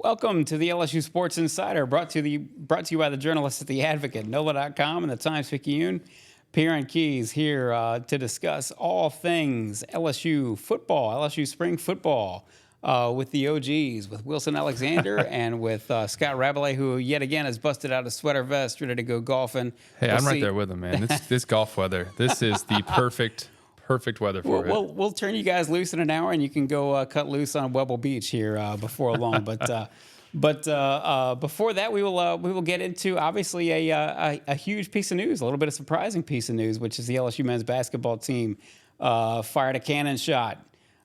Welcome to the LSU Sports Insider, brought to you by the journalists at The Advocate, NOLA.com, and the Times-Picayune. Perryn Keys here to discuss all things LSU football, LSU spring football, with the OGs, with Wilson Alexander and with Scott Rabalais, who yet again has busted out a sweater vest, ready to go golfing. Hey, I'm right there with him, man. This golf weather, this is the perfect weather for it. We'll turn you guys loose in an hour, and you can go cut loose on Webble Beach here before long. But before that, we will get into obviously a huge piece of news, a little bit of surprising piece of news, which is the LSU men's basketball team fired a cannon shot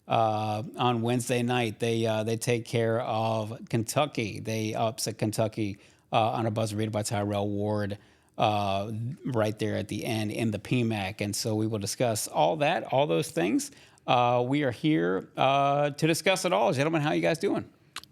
on Wednesday night. They take care of Kentucky. They upset Kentucky on a buzzer beater by Tyrell Ward. Right there at the end in the PMAC. And so we will discuss all that, all those things. We are here to discuss it all. Gentlemen, how are you guys doing?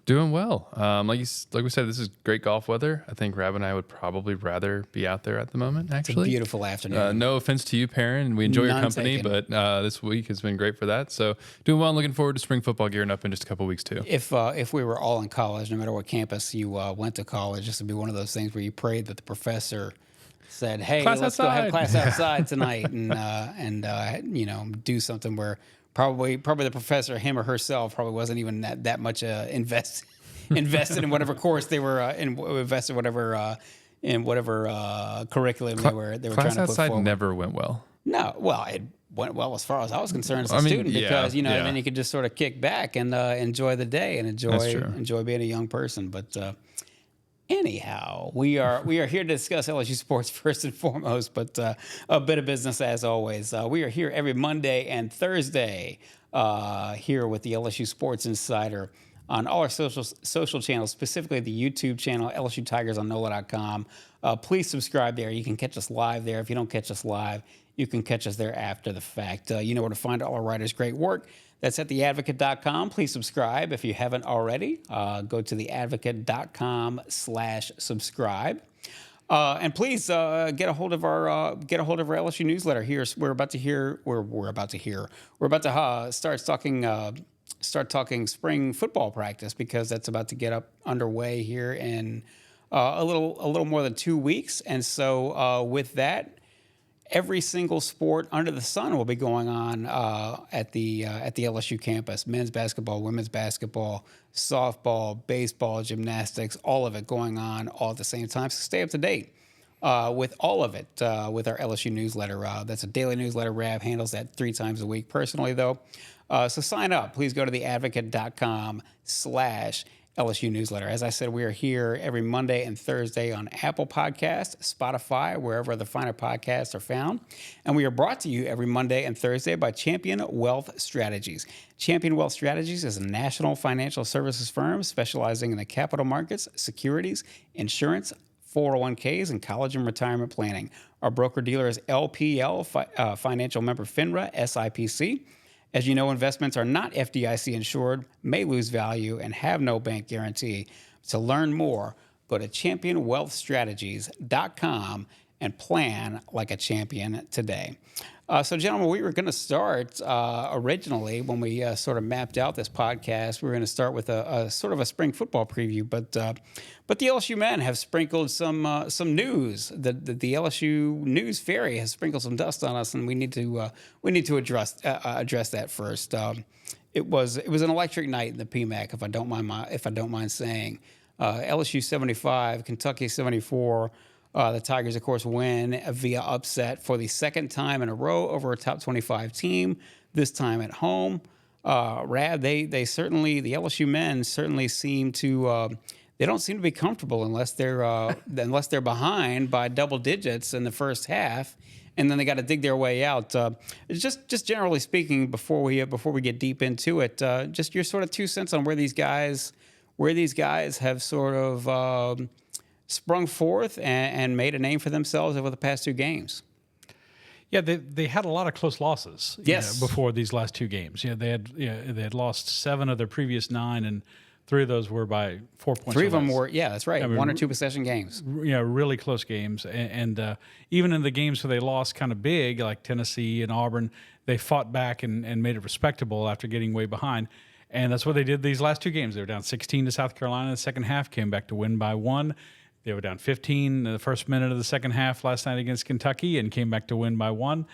Doing well. Like we said, this is great golf weather. I think Rab and I would probably rather be out there at the moment, actually. It's a beautiful afternoon. No offense to you, Perryn. We enjoy your company, taken. but this week has been great for that. So doing well. Looking forward to spring football gearing up in just a couple weeks, too. If we were all in college, no matter what campus you went to college, this would be one of those things where you prayed that the professor said, "Hey, let's go have class outside tonight," and do something where probably the professor, him or herself, probably wasn't even that much invested in whatever course they were invested in whatever curriculum they were trying to put class outside forward. Never went well. No, well, it went well as far as I was concerned as a student, because then you could just sort of kick back and enjoy the day and enjoy being a young person, but. Anyhow, we are here to discuss LSU sports first and foremost, but a bit of business as always. We are here every Monday and Thursday here with the LSU Sports Insider on all our social channels, specifically the YouTube channel, LSU Tigers on NOLA.com. Please subscribe there. You can catch us live there. If you don't catch us live, you can catch us there after the fact. You know where to find all our writers' great work. That's at theadvocate.com. Please subscribe if you haven't already. Go to theadvocate.com/subscribe. And please get a hold of our LSU newsletter. Here we're about to start talking spring football practice, because that's about to get underway here in a little more than 2 weeks. And so with that, every single sport under the sun will be going on at the LSU campus: men's basketball, women's basketball, softball, baseball, gymnastics, all of it going on all at the same time. So stay up to date with all of it with our LSU newsletter. That's a daily newsletter. Rab handles that 3 times a week personally, though. So sign up. Please go to theadvocate.com/LSU newsletter. As I said, we are here every Monday and Thursday on Apple Podcasts, Spotify, wherever the finer podcasts are found. And we are brought to you every Monday and Thursday by Champion Wealth Strategies. Champion Wealth Strategies is a national financial services firm specializing in the capital markets, securities, insurance, 401ks, and college and retirement planning. Our broker-dealer is LPL, financial member FINRA, SIPC. As you know, investments are not FDIC insured, may lose value, and have no bank guarantee. To learn more, go to championwealthstrategies.com and plan like a champion today. So, gentlemen, we were going to start originally when we sort of mapped out this podcast. We were going to start with a sort of a spring football preview, but the LSU men have sprinkled some news. The LSU news fairy has sprinkled some dust on us, and we need to address that first. It was an electric night in the PMAC, if I don't mind saying. LSU 75, Kentucky 74. The Tigers, of course, win via upset for the second time in a row over a top 25 team, this time at home. Rab, the LSU men certainly seem to they don't seem to be comfortable unless they're behind by double digits in the first half, and then they got to dig their way out. Just generally speaking, before we get deep into it, just your sort of 2 cents on where these guys have sort of sprung forth and made a name for themselves over the past 2 games. Yeah, they had a lot of close losses. Before these last 2 games. They had lost 7 of their previous 9, and 3 of those were by 4 points. 3 of them were, that's right, 1 or 2 possession games. Really close games, and even in the games where they lost kind of big, like Tennessee and Auburn, they fought back and made it respectable after getting way behind. And that's what they did these last two games. They were down 16 to South Carolina in the second half, came back to win by 1. They were down 15 in the first minute of the second half last night against Kentucky and came back to win by 1.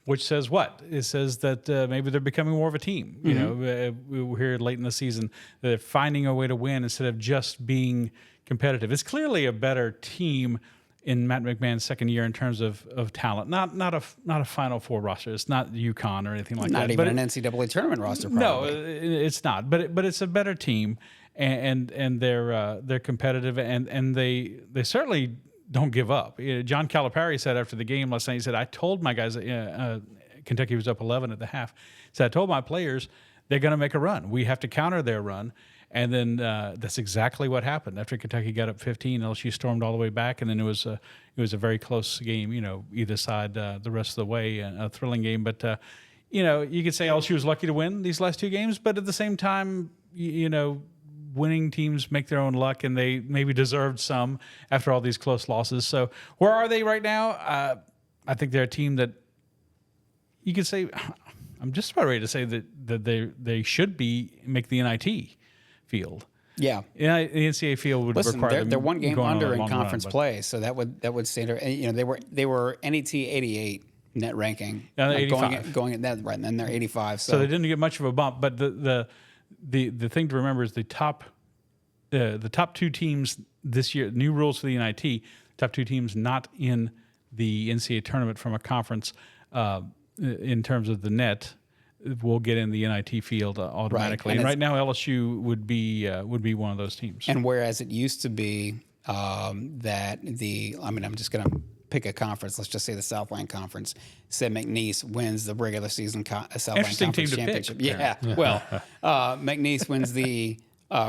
Which says what? It says that maybe they're becoming more of a team. You know, we're here late in the season. They're finding a way to win instead of just being competitive. It's clearly a better team in Matt McMahon's second year in terms of talent. Not a Final Four roster. It's not UConn or anything like that. Not even an NCAA tournament roster. Probably. No, it's not. But it's a better team, and they're competitive, and they certainly don't give up. John Calipari said after the game last night, he said, I told my guys, Kentucky was up 11 at the half. He said, I told my players they're going to make a run. We have to counter their run. And then that's exactly what happened. After Kentucky got up 15, LSU stormed all the way back, and then it was a very close game, either side the rest of the way, a thrilling game. But, you could say LSU was lucky to win these last two games, but at the same time, winning teams make their own luck, and they maybe deserved some after all these close losses. So where are they right now? I think they're a team that you could say, I'm just about ready to say that they should make the NIT field. Yeah, the NCAA field would require them. They're one game under in conference run, play, so that would stand. They were NET 88 net ranking. Yeah, 85. going at that right, and then they're 85. So they didn't get much of a bump, but the thing to remember is the top two teams this year. New rules for the NIT. Top two teams not in the NCAA tournament from a conference in terms of the net will get in the NIT field automatically. Right. And right now LSU would be one of those teams. And whereas it used to be I'm just going to pick a conference. Let's just say the Southland Conference. Said McNeese wins the regular season Southland Interesting Conference team to championship. pick. Yeah. Well, McNeese wins the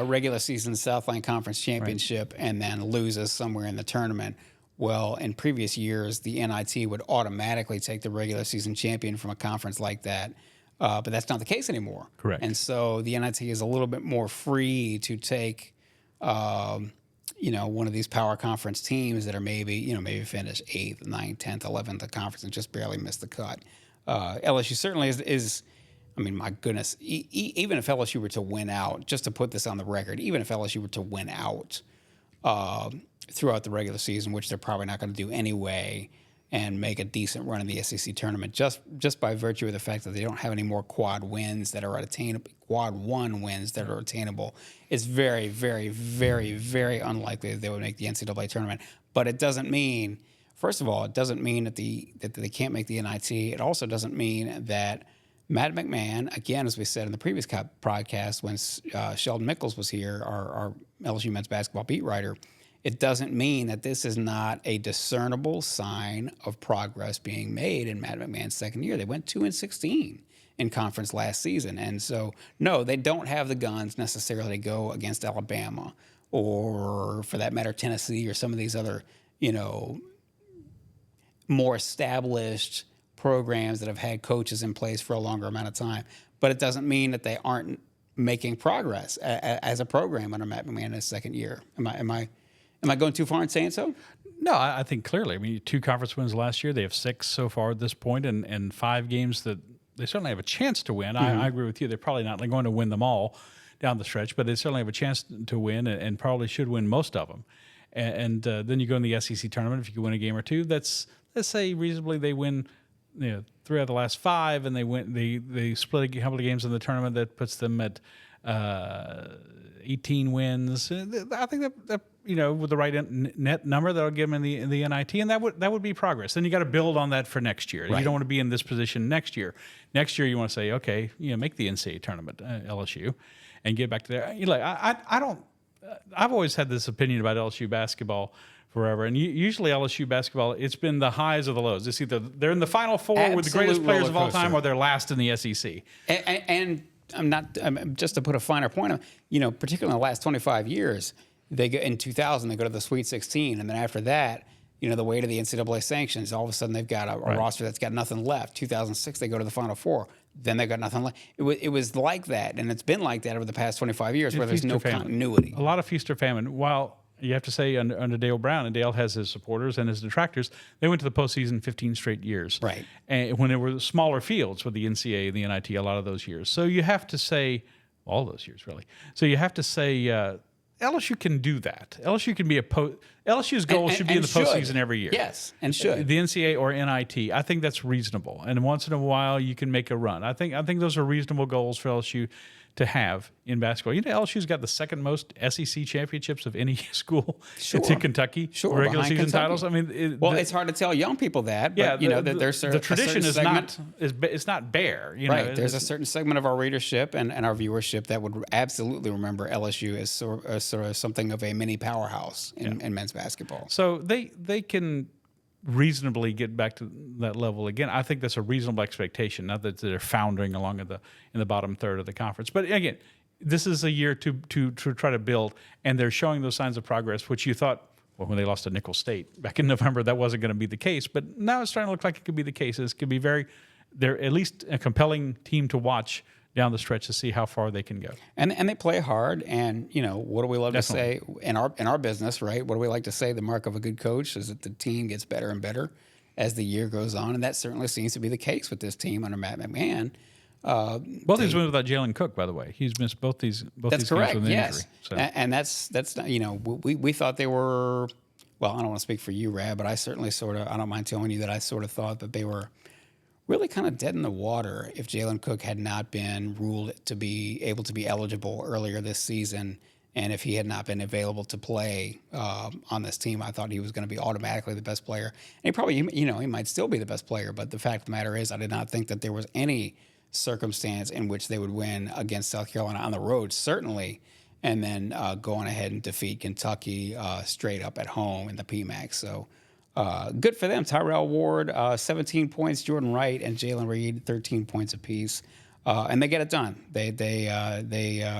regular season Southland Conference championship and then loses somewhere in the tournament. Well, in previous years, the NIT would automatically take the regular season champion from a conference like that. But that's not the case anymore. Correct. And so the NIT is a little bit more free to take, one of these power conference teams that are maybe finish 8th, 9th, 10th, 11th in the conference and just barely miss the cut. LSU certainly is my goodness, even if LSU were to win out, just to put this on the record, even if LSU were to win out throughout the regular season, which they're probably not going to do anyway, and make a decent run in the SEC tournament, just by virtue of the fact that they don't have any more quad wins that are attainable, quad 1 wins that are attainable, it's very, very, very, very unlikely that they would make the NCAA tournament. But it doesn't mean, first of all, it doesn't mean that they can't make the NIT. It also doesn't mean that Matt McMahon, again, as we said in the previous podcast when Sheldon Mickles was here, our LSU men's basketball beat writer, it doesn't mean that this is not a discernible sign of progress being made in Matt McMahon's second year. They went 2-16 in conference last season. And so, no, they don't have the guns necessarily to go against Alabama or, for that matter, Tennessee or some of these other, more established programs that have had coaches in place for a longer amount of time. But it doesn't mean that they aren't making progress as a program under Matt McMahon in his second year. Am I going too far in saying so? No, I think clearly. 2 conference wins last year. They have 6 so far at this point, and 5 games that they certainly have a chance to win. I agree with you. They're probably not going to win them all down the stretch, but they certainly have a chance to win and probably should win most of them. And then you go in the SEC tournament. If you can win a game or two, let's say reasonably they win 3 out of the last 5, and they split a couple of games in the tournament that puts them at 18 wins. I think that with the right net number, that'll give them in the NIT, and that would be progress. Then you got to build on that for next year. Right. You don't want to be in this position next year. Next year, you want to say, okay, make the NCAA tournament, LSU, and get back to there. I've always had this opinion about LSU basketball forever, and usually LSU basketball, it's been the highs or the lows. It's either they're in the Final Four with the greatest players of all time, or they're last in the SEC. And just to put a finer point on, particularly in the last 25 years, they go in 2000, they go to the Sweet 16, and then after that, the weight of the NCAA sanctions, all of a sudden they've got a roster that's got nothing left. 2006, they go to the Final Four, then they've got nothing left. It was like that, and it's been like that over the past 25 years, where there's no continuity. A lot of feast or famine. While you have to say under Dale Brown, and Dale has his supporters and his detractors, they went to the postseason 15 straight years. Right. And when there were smaller fields with the NCAA and the NIT a lot of those years. So you have to say all those years really. So you have to say LSU can do that. LSU can be LSU's goal should be in the postseason every year. Yes, and should. The NCAA or NIT. I think that's reasonable. And once in a while, you can make a run. I think those are reasonable goals for LSU to have in basketball. You know, LSU's got the second most SEC championships of any school to Kentucky. Regular season Kentucky. Titles. I mean, it's hard to tell young people that. But, there's the tradition is not bare. Right. There's a certain segment of our readership and our viewership that would absolutely remember LSU as sort of something of a mini powerhouse in men's basketball. So they can reasonably get back to that level again. I think that's a reasonable expectation. Not that they're foundering along in the bottom third of the conference, but again, this is a year to try to build, and they're showing those signs of progress, which you thought, well, when they lost to Nicholls State back in November, that wasn't going to be the case, but now it's starting to look like it could be the case. It could be they're at least a compelling team to watch down the stretch to see how far they can go. And they play hard. And, what do we love Definitely. to say in our business, right? What do we like to say? The mark of a good coach is that the team gets better and better as the year goes on. And that certainly seems to be the case with this team under Matt McMahon. Both these wins without Jalen Cook, by the way. He's missed both these That's games correct. with an Yes. injury. So. And that's we thought they were, well, I don't want to speak for you, Rab, but I certainly I don't mind telling you that I sort of thought that they were really kind of dead in the water if Jalen Cook had not been ruled to be able to be eligible earlier this season, and if he had not been available to play on this team. I thought he was going to be automatically the best player. And he probably, he might still be the best player, but the fact of the matter is I did not think that there was any circumstance in which they would win against South Carolina on the road, certainly, and then go on ahead and defeat Kentucky straight up at home in the PMAC. So good for them. Tyrell Ward, 17 points. Jordan Wright and Jalen Reed, 13 points apiece. And they get it done. They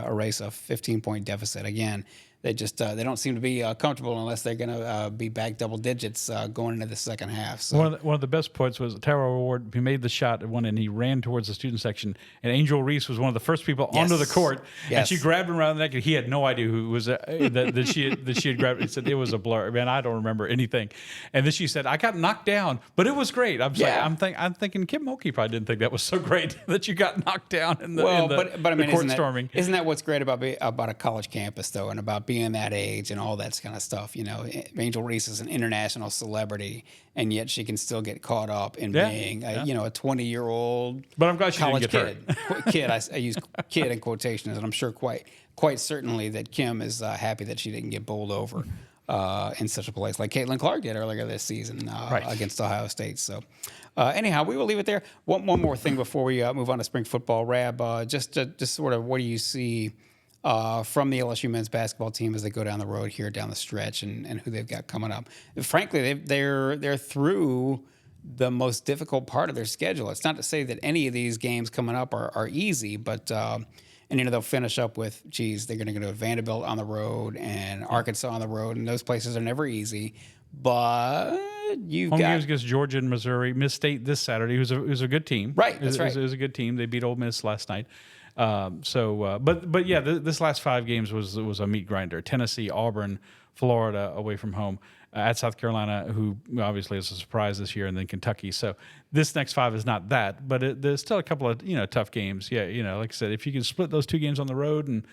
erase a 15-point deficit. Again, they just they don't seem to be comfortable unless they're going to be back double digits going into the second half. So one of the best points was Tyrell Ward. He made the shot at one, and he ran towards the student section. And Angel Reese was one of the first people onto the court, and she grabbed him around the neck. And he had no idea who was that she had grabbed. He said it was a blur. Man, I don't remember anything. And then she said, "I got knocked down, but it was great." I'm thinking Kim Mulkey probably didn't think that was so great that you got knocked down in the but I mean, court storming. Isn't that what's great about a college campus though, and about being that age and all that kind of stuff? Angel Reese is an international celebrity, and yet she can still get caught up in being a 20-year-old. But I'm glad she college didn't get hurt. Kid. I use kid in quotations, and I'm sure quite certainly that Kim is happy that she didn't get bowled over in such a place like Caitlin Clark did earlier this season against Ohio State. So anyhow, we will leave it there. One more thing before we move on to spring football. Rab, just sort of what do you see from the LSU men's basketball team as they go down the road here down the stretch, and who they've got coming up? Frankly, they're through the most difficult part of their schedule. It's not to say that any of these games coming up are easy, but they'll finish up with, they're going to go to Vanderbilt on the road and Arkansas on the road, and those places are never easy. But you've Home got games against Georgia and Missouri, Miss State this Saturday. It was a good team, right? That's right. It was a good team. They beat Ole Miss last night. But yeah, this last 5 games was a meat grinder. Tennessee, Auburn, Florida away from home, at South Carolina, who obviously is a surprise this year, and then Kentucky. So this next 5 is not that, but there's still a couple of tough games. Yeah, like I said, if you can split those 2 games on the road, and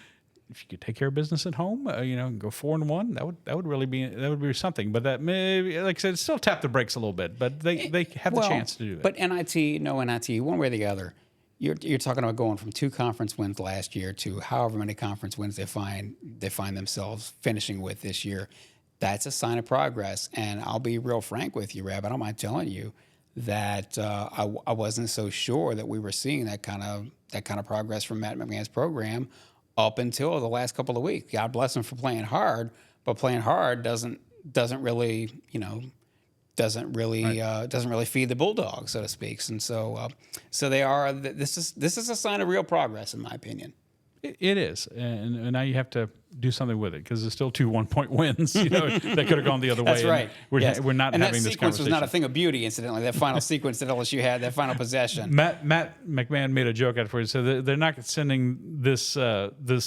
if you could take care of business at home, go 4-1, that would really be something. But that maybe, like I said, still tap the brakes a little bit. But they have the chance to do that. But NIT, one way or the other. You're talking about going from 2 conference wins last year to however many conference wins they find themselves finishing with this year. That's a sign of progress. And I'll be real frank with you, Rab. I don't mind telling you that I wasn't so sure that we were seeing that kind of progress from Matt McMahon's program up until the last couple of weeks. God bless him for playing hard, but playing hard doesn't really feed the Bulldogs, so to speak. And so they are. This is a sign of real progress, in my opinion. It is, and now you have to do something with it because there's still 2 1-point wins. That could have gone the other way. That's right. We're not and having that this sequence conversation. was not a thing of beauty, incidentally. That final sequence that LSU had, that final possession. Matt McMahon made a joke afterwards. He said they're not sending this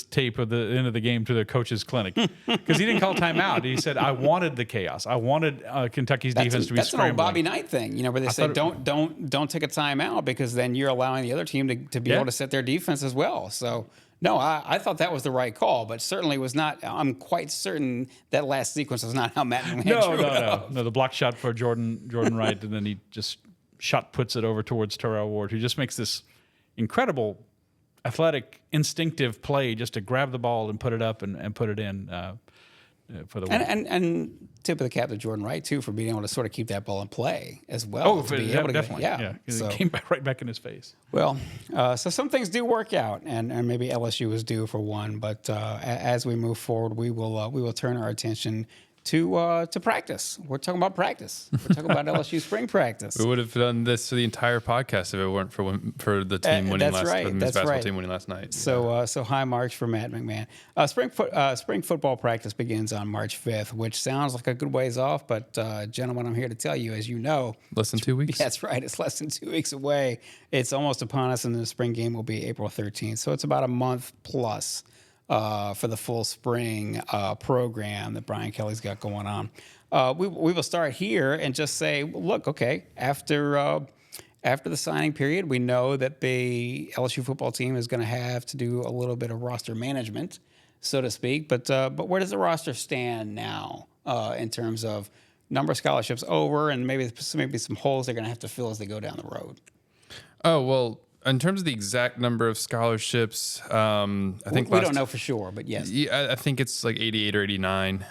tape of the end of the game to the coach's clinic because he didn't call timeout. He said, "I wanted the chaos. I wanted Kentucky's defense to be that's scrambling." That's an old Bobby Knight thing, where they say don't take a timeout because then you're allowing the other team to be able to set their defense as well. So No, I thought that was the right call, but certainly was not. I'm quite certain that last sequence was not how Matt McMahon drew it up. No. The block shot for Jordan Wright, and then he just shot puts it over towards Terrell Ward, who just makes this incredible athletic, instinctive play just to grab the ball and put it up and put it in for the win. And tip of the cap to Jordan Wright too for being able to sort of keep that ball in play as well. Oh, to be able to definitely. Yeah. So, it came right back in his face. Well, so some things do work out, and maybe LSU is due for one. But as we move forward, we will turn our attention to practice. We're talking about practice. We're talking about LSU spring practice. We would have done this for the entire podcast if it weren't for the team winning last night. The men's basketball team winning last night. So high marks for Matt McMahon. Spring football practice begins on March 5th, which sounds like a good ways off, but gentlemen, I'm here to tell you, as you know, less than 2 weeks. That's right. It's less than 2 weeks away. It's almost upon us, and the spring game will be April 13th. So it's about a month plus for the full spring program that Brian Kelly's got going on. We will start here and just say, look, okay, after the signing period, we know that the LSU football team is going to have to do a little bit of roster management, so to speak. But where does the roster stand now in terms of number of scholarships over and maybe some holes they're going to have to fill as they go down the road? Oh, well, in terms of the exact number of scholarships, I think we don't know for sure, but yes. Yeah, I think it's like 88 or 89.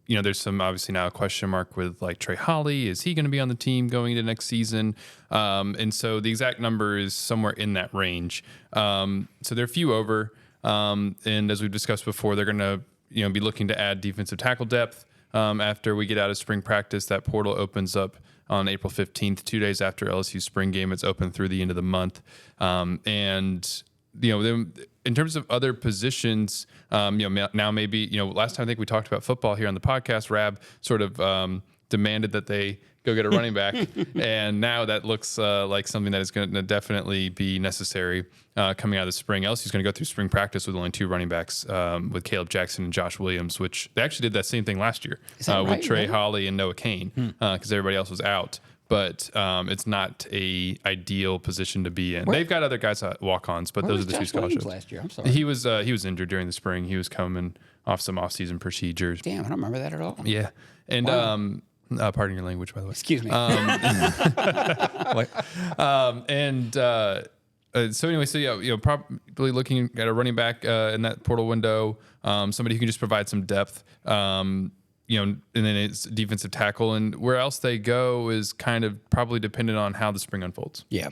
There's some obviously now a question mark with like Trey Holly. Is he going to be on the team going into next season? And so the exact number is somewhere in that range. So they're a few over. And as we've discussed before, they're going to be looking to add defensive tackle depth after we get out of spring practice. That portal opens up on April 15th, 2 days after LSU spring game. It's open through the end of the month. In terms of other positions, now maybe, last time I think we talked about football here on the podcast, Rab sort of demanded that they go get a running back. And now that looks like something that is going to definitely be necessary coming out of the spring. LSU's going to go through spring practice with only 2 running backs with Kaleb Jackson and Josh Williams, which they actually did that same thing last year with Trey Holly and Noah Kane because everybody else was out. But it's not a ideal position to be in. They've got other guys walk-ons, but those are the Josh 2 scholarships. Last year? I'm sorry. He was injured during the spring. He was coming off some off-season procedures. Damn, I don't remember that at all. Yeah, and pardon your language, by the way. Excuse me. So anyway, probably looking at a running back in that portal window, somebody who can just provide some depth. And then it's defensive tackle, and where else they go is kind of probably dependent on how the spring unfolds. Yeah.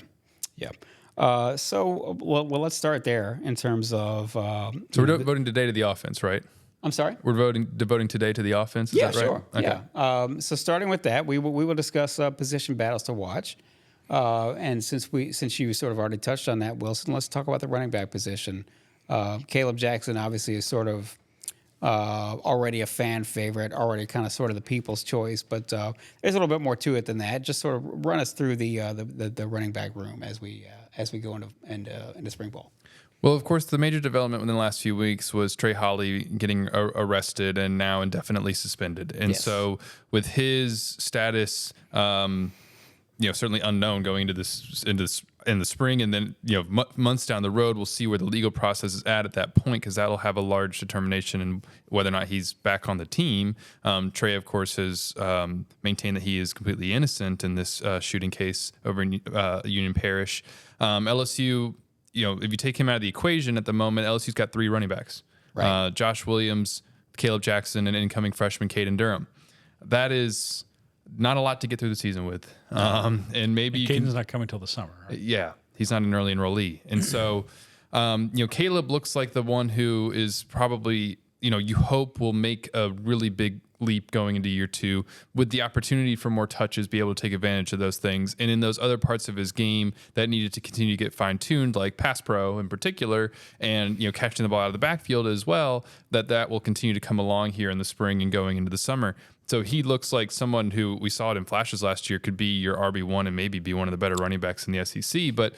So let's start there in terms of. So we're devoting today to the offense, right? I'm sorry. We're devoting today to the offense. Is that right? Sure. Okay. Yeah. So starting with that, we will discuss position battles to watch, and since you sort of already touched on that, Wilson, let's talk about the running back position. Kaleb Jackson obviously is sort of. Already a fan favorite, already kind of sort of the people's choice, but there's a little bit more to it than that. Just sort of run us through the running back room as we go into spring ball. Well, of course, the major development within the last few weeks was Trey Holly getting arrested and now indefinitely suspended. And so with his status, certainly unknown going into in the spring, and then months down the road, we'll see where the legal process is at that point, because that'll have a large determination in whether or not he's back on the team. Trey, of course, has maintained that he is completely innocent in this shooting case over in Union Parish. LSU, if you take him out of the equation at the moment, LSU's got 3 running backs: right. Josh Williams, Kaleb Jackson, and incoming freshman Caden Durham. That is not a lot to get through the season with. And maybe Caden's not coming till the summer, right? Yeah, he's not an early enrollee. And so, Kaleb looks like the one who is probably, you hope will make a really big leap going into year 2 with the opportunity for more touches, be able to take advantage of those things. And in those other parts of his game that needed to continue to get fine-tuned, like pass pro in particular, and, catching the ball out of the backfield as well, that will continue to come along here in the spring and going into the summer. So he looks like someone who, we saw it in flashes last year, could be your RB1 and maybe be one of the better running backs in the SEC. But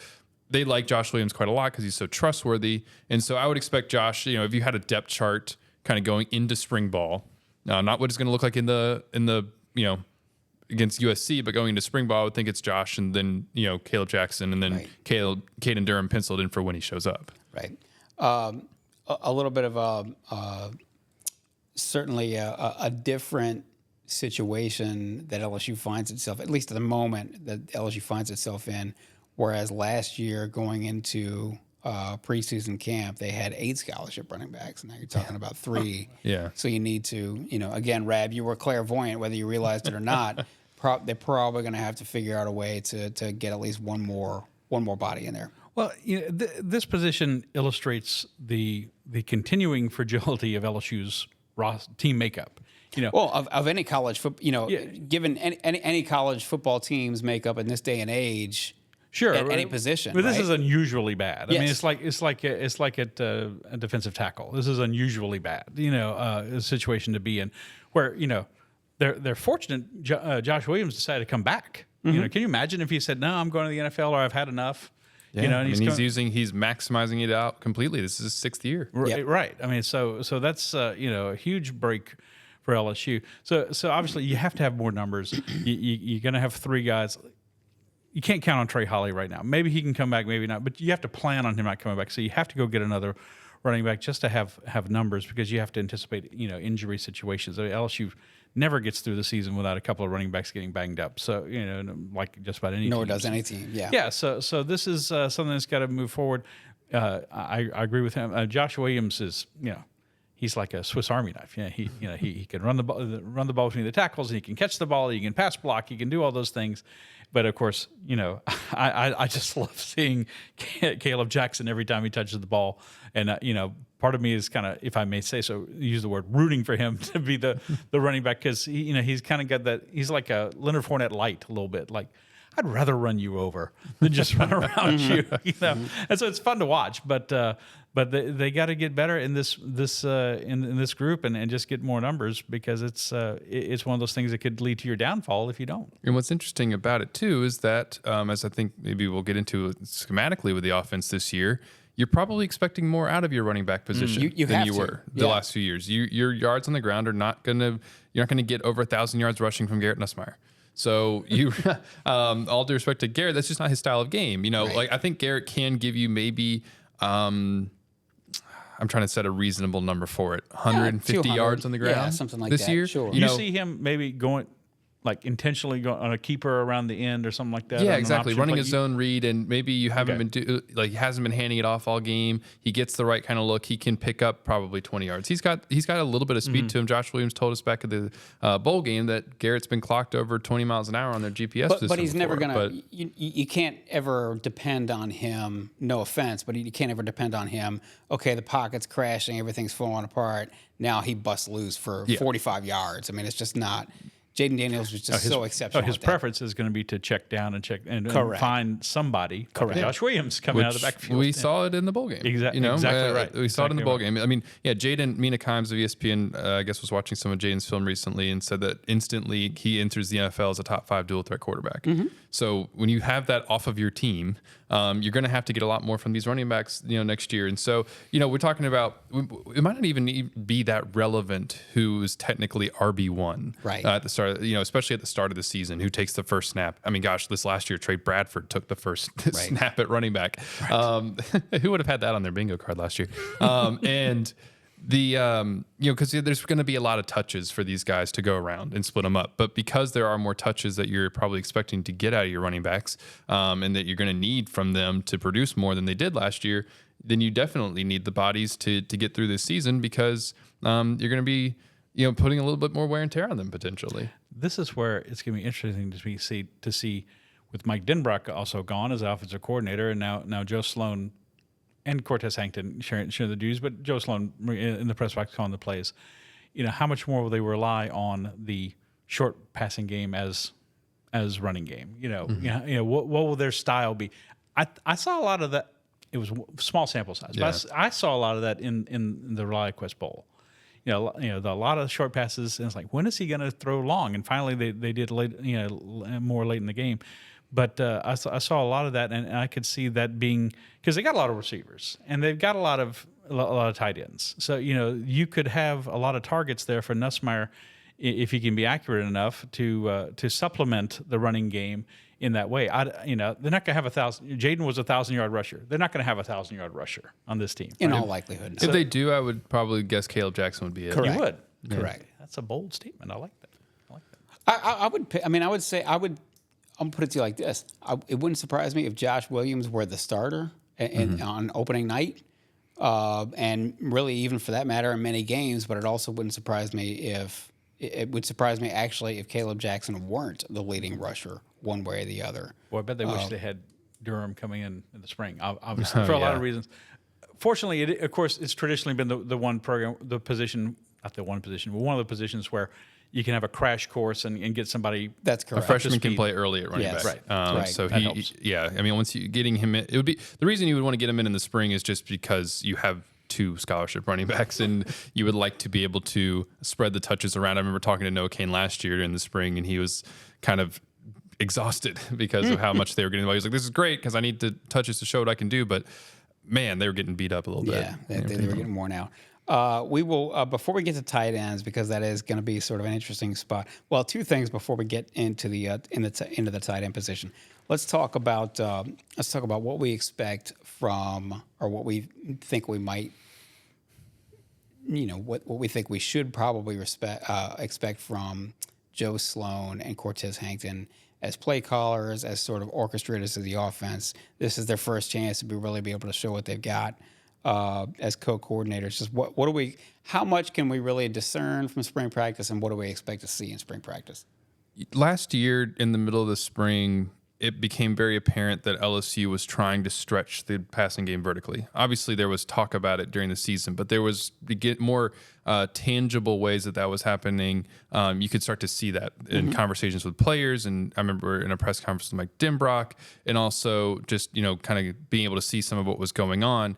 they like Josh Williams quite a lot because he's so trustworthy. And so I would expect Josh, if you had a depth chart kind of going into spring ball, not what it's going to look like in the against USC, but going into spring ball, I would think it's Josh and then, Kaleb Jackson and then right. Caden Durham penciled in for when he shows up. Right. a little bit of certainly a different situation that LSU finds itself, at least at the moment that LSU finds itself in. Whereas last year, going into preseason camp, they had 8 scholarship running backs, and now you're talking about 3. Yeah. So you need to, again, Rab, you were clairvoyant, whether you realized it or not. They're probably going to have to figure out a way to get at least one more body in there. Well, this position illustrates the continuing fragility of LSU's team makeup. Well, of any college football, given any college football team's makeup in this day and age, sure, at any position. But this right? is unusually bad. Yes. I mean, it's like at a defensive tackle. This is unusually bad. A situation to be in where they're fortunate. Josh Williams decided to come back. Mm-hmm. Can you imagine if he said, "No, I'm going to the NFL," or "I've had enough." Yeah, and he's maximizing it out completely. This is his 6th year. Right. I mean, so that's a huge break for LSU. So obviously you have to have more numbers. You're going to have 3 guys. You can't count on Trey Holly right now. Maybe he can come back, maybe not. But you have to plan on him not coming back. So you have to go get another running back just to have numbers, because you have to anticipate injury situations. I mean, LSU never gets through the season without a couple of running backs getting banged up. So like just about any. Nor team. does any team. Yeah. Yeah. So this is something that's got to move forward. I agree with him. Josh Williams is he's like a Swiss Army knife. He can run the ball between the tackles, and he can catch the ball. He can pass block. He can do all those things. But of course, I just love seeing Kaleb Jackson every time he touches the ball, and part of me is kind of, if I may say so, use the word, rooting for him to be the running back, because he's kind of got that. He's like a Leonard Fournette light a little bit. Like, I'd rather run you over than just run around you. And so it's fun to watch, but they got to get better in this group and just get more numbers, because it's one of those things that could lead to your downfall if you don't. And what's interesting about it too is that, as I think maybe we'll get into schematically with the offense this year, you're probably expecting more out of your running back position than you were the last few years. Your yards on the ground are you're not gonna get over 1,000 yards rushing from Garrett Nussmeier. So all due respect to Garrett, that's just not his style of game. Right. Like, I think Garrett can give you maybe, I'm trying to set a reasonable number for it, 150 yards on the ground, something like this that. year. Sure. You see him maybe going, like, intentionally go on a keeper around the end or something like that. Yeah, exactly. Running his own read, and maybe you haven't been he hasn't been handing it off all game. He gets the right kind of look. He can pick up probably 20 yards. He's got a little bit of speed to him. Josh Williams told us back at the bowl game that Garrett's been clocked over 20 miles an hour on their GPS system. But he's never before. gonna. You can't ever depend on him. No offense, but you can't ever depend on him. Okay, the pocket's crashing, everything's falling apart. Now he busts loose for 45 yards. I mean, it's just not. Jaden Daniels was just so exceptional. His preference is going to be to check down and find somebody. Correct. Josh Williams coming out of the backfield. We saw it in the bowl game. Exactly right. We saw it in the bowl game. I mean, Jaden, Mina Kimes of ESPN, I guess, was watching some of Jaden's film recently and said that instantly he enters the NFL as a top 5 dual threat quarterback. Mm-hmm. So when you have that off of your team, you're going to have to get a lot more from these running backs, next year. And so, we're talking about, it might not even be that relevant who's technically RB1 at the start, especially at the start of the season, who takes the first snap. I mean, gosh, this last year, Trey Bradford took the first snap at running back. Right. Who would have had that on their bingo card last year? And the because there's going to be a lot of touches for these guys to go around and split them up, but because there are more touches that you're probably expecting to get out of your running backs, and that you're going to need from them to produce more than they did last year, then you definitely need the bodies to get through this season, because you're going to be putting a little bit more wear and tear on them potentially. This is where it's going to be interesting to see with Mike Denbrock also gone as offensive coordinator, and now Joe Sloan and Cortez Hankton share the duties, but Joe Sloan in the press box calling the plays. How much more will they rely on the short passing game as running game? What will their style be? I saw a lot of that. It was small sample size, but I saw a lot of that in the ReliaQuest Bowl. A lot of short passes, and it's like, when is he going to throw long? And finally, they did late, more late in the game. But I saw a lot of that, and I could see that being, because they got a lot of receivers and they've got a lot of tight ends. So you could have a lot of targets there for Nussmeier if he can be accurate enough to supplement the running game in that way. They're not going to have 1,000. Jaden was a 1,000-yard rusher. They're not going to have a 1,000-yard rusher on this team. In all likelihood. If they do, I would probably guess Kaleb Jackson would be it. Correct. You would. Correct. That's a bold statement. I like that. I would pick, I would say, I'm going to put it to you like this. It wouldn't surprise me if Josh Williams were the starter on opening night. And really, even for that matter, in many games, but it also wouldn't surprise me if it would surprise me actually if Kaleb Jackson weren't the leading rusher one way or the other. Well, I bet they wish they had Durham coming in the spring, obviously, for a lot of reasons. Fortunately, of course, it's traditionally been the one program, the position, not the one position, but one of the positions where you can have a crash course and get somebody. That's correct. A freshman can play early at running back. Right. Right. So That helps. once you getting him in, it would be the reason you would want to get him in the spring is just because you have 2 scholarship running backs and you would like to be able to spread the touches around. I remember talking to Noah Kane last year in the spring, and he was kind of exhausted because of how much they were getting. He was like, "This is great because I need the touches to show what I can do," but man, they were getting beat up a little bit. Yeah, they were getting worn out. We will before we get to tight ends, because that is going to be sort of an interesting spot. Well, 2 things before we get into the into the tight end position. Let's talk about what we expect from, or what we think we might, what we think we should probably expect from Joe Sloan and Cortez Hankton as play callers, as sort of orchestrators of the offense. This is their first chance to really be able to show what they've got as co-coordinators. Just how much can we really discern from spring practice, and what do we expect to see in spring practice? Last year, in the middle of the spring, it became very apparent that LSU was trying to stretch the passing game vertically. Obviously, there was talk about it during the season, but there was more tangible ways that was happening. You could start to see that in conversations with players, and I remember in a press conference with Mike Dimbrock, and also just kind of being able to see some of what was going on.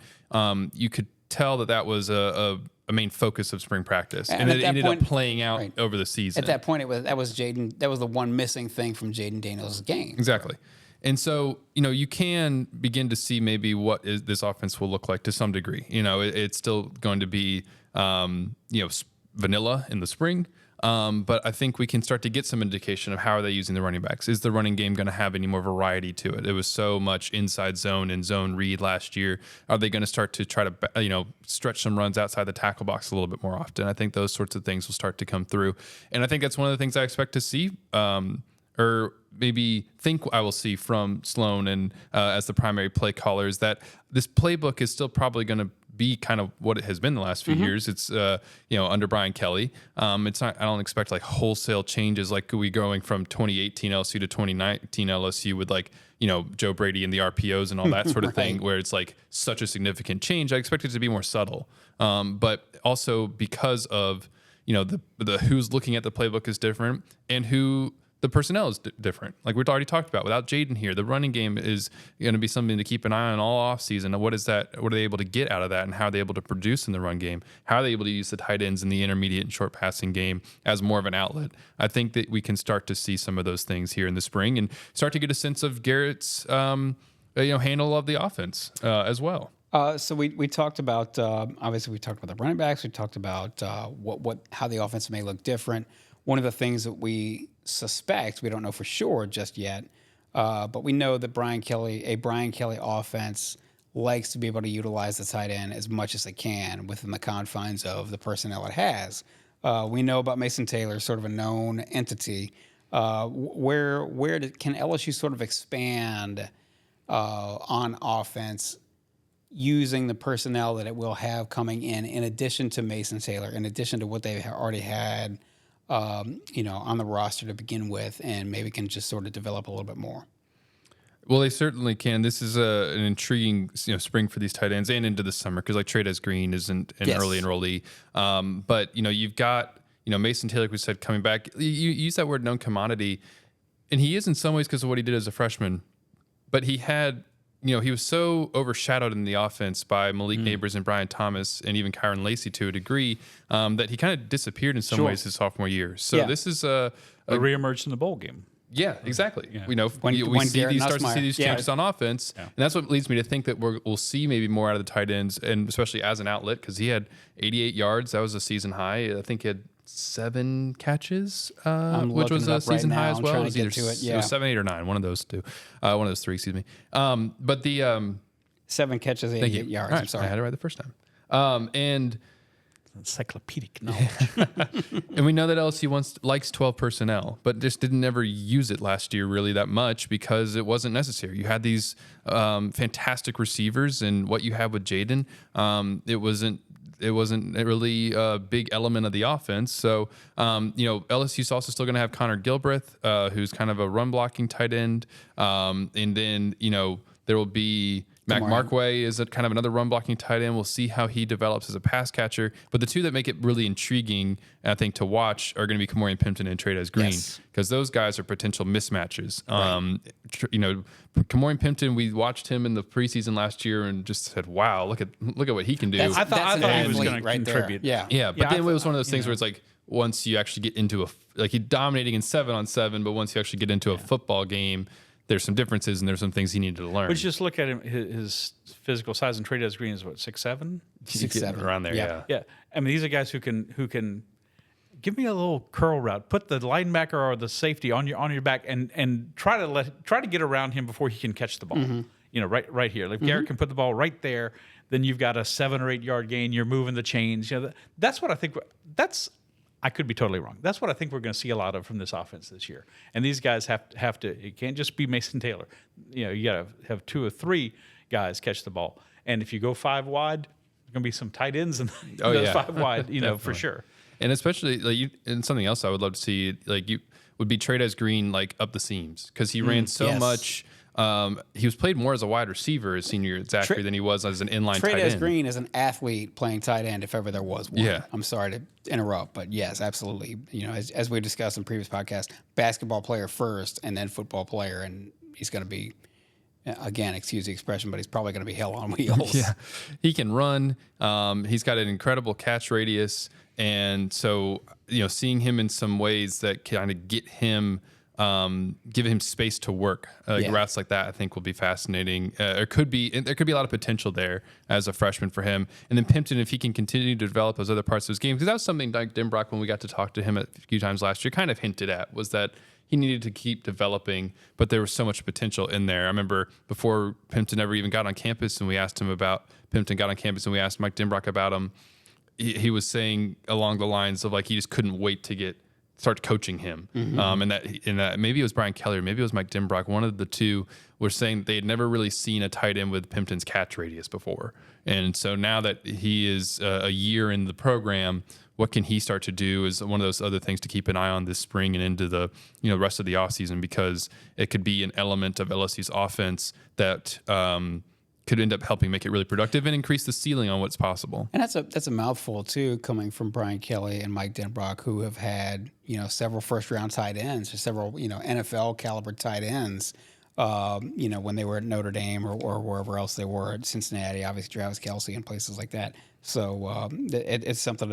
You could tell that was a main focus of spring practice, and it ended up playing out over the season. At that point, that was Jaden. That was the one missing thing from Jaden Daniels' game. Exactly. And so, you can begin to see maybe what this offense will look like to some degree. It's still going to be, vanilla in the spring. But I think we can start to get some indication of how are they using the running backs. Is the running game going to have any more variety to it? It was so much inside zone and zone read last year. Are they going to start to try to, stretch some runs outside the tackle box a little bit more often? I think those sorts of things will start to come through. And I think that's one of the things I expect to see, or maybe think I will see from Sloan and as the primary play caller, is that this playbook is still probably going to be kind of what it has been the last few years. It's under Brian Kelly. It's not. I don't expect like wholesale changes like we going from 2018 LSU to 2019 LSU with Joe Brady and the RPOs and all that sort of thing, where it's like such a significant change. I expect it to be more subtle, but also because of the who's looking at the playbook is different, and who the personnel is different. Like we've already talked about, without Jaden here, the running game is going to be something to keep an eye on all offseason. What is that? What are they able to get out of that, and how are they able to produce in the run game? How are they able to use the tight ends in the intermediate and short passing game as more of an outlet? I think that we can start to see some of those things here in the spring and start to get a sense of Garrett's handle of the offense as well. So we talked about obviously we talked about the running backs. We talked about how the offense may look different. One of the things that we suspect, we don't know for sure just yet, but we know that Brian Kelly offense likes to be able to utilize the tight end as much as it can within the confines of the personnel it has. We know about Mason Taylor, sort of a known entity. Where can LSU sort of expand on offense using the personnel that it will have coming in addition to Mason Taylor, in addition to what they already had on the roster to begin with, and maybe can just sort of develop a little bit more? Well, they certainly can. This is an intriguing spring for these tight ends and into the summer, because like Trey'Dez Green isn't an early enrollee. But you've got Mason Taylor, like we said, coming back. You use that word known commodity, and he is in some ways because of what he did as a freshman. But he had he was so overshadowed in the offense by Malik Neighbors and Brian Thomas and even Kyron Lacey to a degree that he kind of disappeared in some ways his sophomore year. So this is a reemerged in the bowl game. Yeah, exactly. Yeah. We start to see these changes on offense, Yeah. and that's what leads me to think that we'll see maybe more out of the tight ends, and especially as an outlet, because he had 88 yards. That was a season high. I think he had 7 catches, I'm which looking was it a up right season high now. as I'm well. trying It was to get either to it, yeah. It was 7, 8, or 9. One of those 3, excuse me. But the 7 catches, thank 88 you. yards. All right, I'm sorry. I had it right the first time. And Encyclopedic knowledge. and we know that LSU likes 12 personnel, but just didn't ever use it last year really that much because it wasn't necessary. You had these fantastic receivers, and what you have with Jaden, it wasn't really a big element of the offense. So, LSU's also still going to have Connor Gilbreth, who's kind of a run blocking tight end. And then, there will be Mac Markway is kind of another run blocking tight end. We'll see how he develops as a pass catcher. But the two that make it really intriguing, I think, to watch are going to be Kamorian Pimpton and Trey'Dez Green, because those guys are potential mismatches. Kamorian Pimpton, we watched him in the preseason last year and just said, "Wow, look at what he can do." I thought he was going to contribute. Yeah. But then it was one of those things where it's like, once you actually get into he dominating in 7-on-7, but once you actually get into a football game, there's some differences and there's some things he needed to learn. But just look at him, his physical size, and Trey'Dez Green is what, 6'7"? 6'7" around there. Yeah. Yeah. I mean, these are guys who can give me a little curl route, put the linebacker or the safety on your back, and try to get around him before he can catch the ball. Right here. If Garrett can put the ball right there, then you've got a 7 or 8 yard gain. You're moving the chains. That's what I think. I could be totally wrong. That's what I think we're going to see a lot of from this offense this year. And these guys have to. It can't just be Mason Taylor. You got to have 2 or 3 guys catch the ball. And if you go 5 wide, there's going to be some tight ends in those 5 wide. For sure. And especially and something else I would love to see would be Trey'Dez Green up the seams, because he ran so much. He was played more as a wide receiver his senior year at Zachary than he was as an inline tight end. Trey'Dez Green is an athlete playing tight end if ever there was one. Yeah. I'm sorry to interrupt, but yes, absolutely. As we discussed in previous podcasts, basketball player first and then football player, and he's going to be, again, excuse the expression, but he's probably going to be hell on wheels. Yeah, he can run. He's got an incredible catch radius, and so seeing him in some ways that kind of give him space to work, routes like that, I think will be fascinating. There could be a lot of potential there as a freshman for him. And then Pimpton, if he can continue to develop those other parts of his game, because that was something Mike Denbrock, when we got to talk to him a few times last year, kind of hinted at, was that he needed to keep developing, but there was so much potential in there. I remember before Pimpton ever even got on campus, and we asked him about Pimpton got on campus, and we asked Mike Denbrock about him. He was saying along the lines of he just couldn't wait to start coaching him. And that maybe it was Brian Kelly or maybe it was Mike Denbrock. One of the two were saying they had never really seen a tight end with Pimpton's catch radius before. And so now that he is a year in the program, what can he start to do is one of those other things to keep an eye on this spring and into the rest of the offseason, because it could be an element of LSU's offense that could end up helping make it really productive and increase the ceiling on what's possible. And that's a mouthful too, coming from Brian Kelly and Mike Denbrock, who have had several first round tight ends or several NFL caliber tight ends. When they were at Notre Dame or wherever else they were, at Cincinnati, obviously Travis Kelce and places like that. So it's something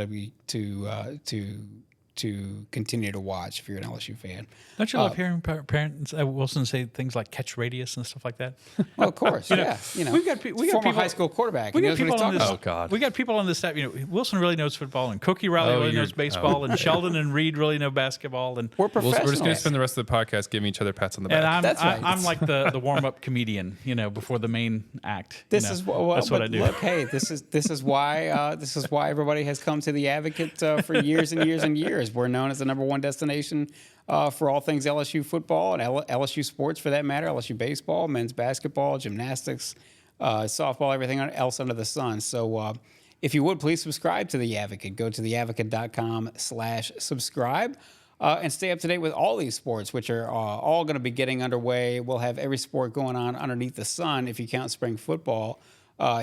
to continue to watch if you're an LSU fan. Don't you love hearing parents Wilson say things like catch radius and stuff like that? Well, of course, yeah. we got former people, high school quarterback. We He got knows what he's people on talking this. about. Oh, God. We got people on this staff. Wilson really knows football, and Cookie Riley really knows baseball, and Sheldon and Reed really know basketball, and We're professionals. We're just going to spend the rest of the podcast giving each other pats on the back. and I'm That's right. I'm like the warm up comedian, before the main act. That's that's what what I do. Look, hey, this is why everybody has come to the Advocate for years and years and years. We're known as the #1 destination for all things LSU football and LSU sports, for that matter. LSU baseball, men's basketball, gymnastics, softball, everything else under the sun. So if you would, please subscribe to The Advocate. Go to theadvocate.com/subscribe. And stay up to date with all these sports, which are all going to be getting underway. We'll have every sport going on underneath the sun, if you count spring football,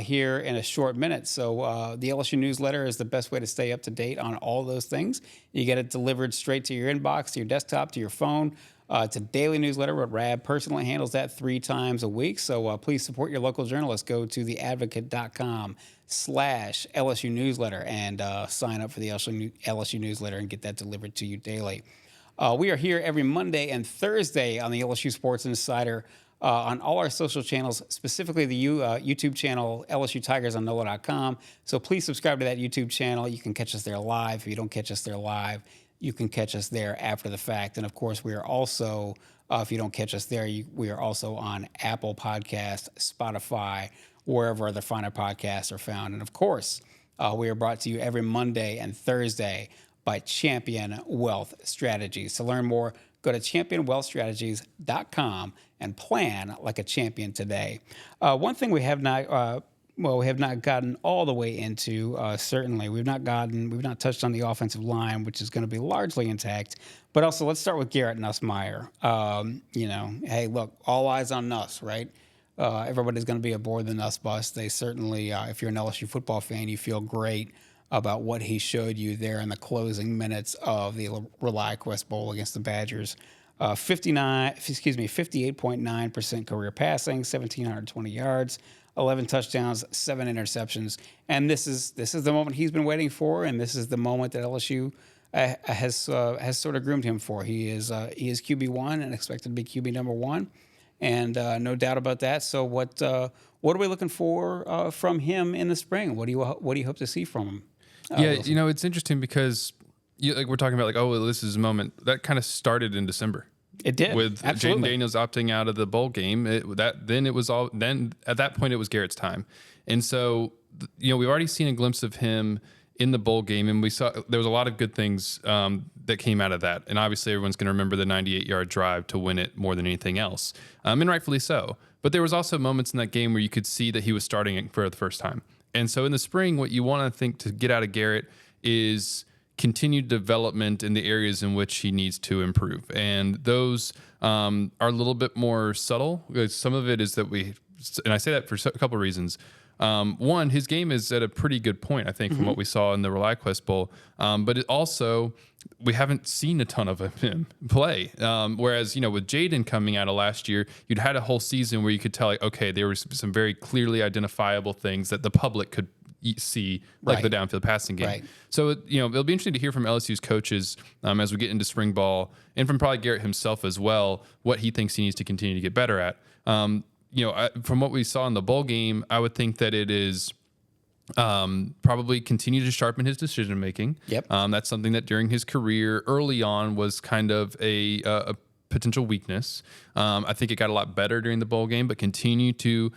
here in a short minute. So the LSU newsletter is the best way to stay up to date on all those things. You get it delivered straight to your inbox, to your desktop, to your phone. It's a daily newsletter, but Rab personally handles that 3 times a week. So please support your local journalists. Go to theadvocate.com/LSU newsletter and sign up for the LSU newsletter and get that delivered to you daily. We are here every Monday and Thursday on the LSU Sports Insider on all our social channels, specifically the YouTube channel, LSU Tigers on NOLA.com. So please subscribe to that YouTube channel. You can catch us there live. If you don't catch us there live, you can catch us there after the fact. And of course, we are also, if you don't catch us there, we are also on Apple Podcasts, Spotify, wherever other finer podcasts are found. And of course, we are brought to you every Monday and Thursday by Champion Wealth Strategies. To learn more, go to championwealthstrategies.com and plan like a champion today. One thing we have not, we have not gotten all the way into, certainly, we've not touched on the offensive line, which is going to be largely intact. But also, let's start with Garrett Nussmeier. Hey, look, all eyes on Nuss, right? Everybody's going to be aboard the Nuss bus. They certainly, if you're an LSU football fan, you feel great about what he showed you there in the closing minutes of the ReliaQuest Bowl against the Badgers. 58.9% career passing, 1,720 yards, 11 touchdowns, 7 interceptions. And this is the moment he's been waiting for, and this is the moment that LSU has sort of groomed him for. He is QB1 and expected to be QB number 1, and no doubt about that. So what are we looking for from him in the spring? What do you hope to see from him? It's interesting because we're talking about this is a moment that kind of started in December. It did, with Jaden Daniels opting out of the bowl game. At that point it was Garrett's time, and so we've already seen a glimpse of him in the bowl game, and we saw there was a lot of good things that came out of that. And obviously everyone's going to remember the 98-yard drive to win it more than anything else, and rightfully so. But there was also moments in that game where you could see that he was starting for the first time. And so in the spring, what you want to think to get out of Garrett is continued development in the areas in which he needs to improve. And those are a little bit more subtle. Some of it is that and I say that for a couple of reasons. One, his game is at a pretty good point, I think, from what we saw in the ReliaQuest Bowl. But it also, we haven't seen a ton of him play. Whereas, with Jaden coming out of last year, you'd had a whole season where you could tell, there were some very clearly identifiable things that the public could see, like the downfield passing game. Right. So, it'll be interesting to hear from LSU's coaches as we get into spring ball, and from probably Garrett himself as well, what he thinks he needs to continue to get better at. From what we saw in the bowl game, I would think that it is probably continue to sharpen his decision making. Yep. That's something that during his career early on was kind of a potential weakness. I think it got a lot better during the bowl game, but continue to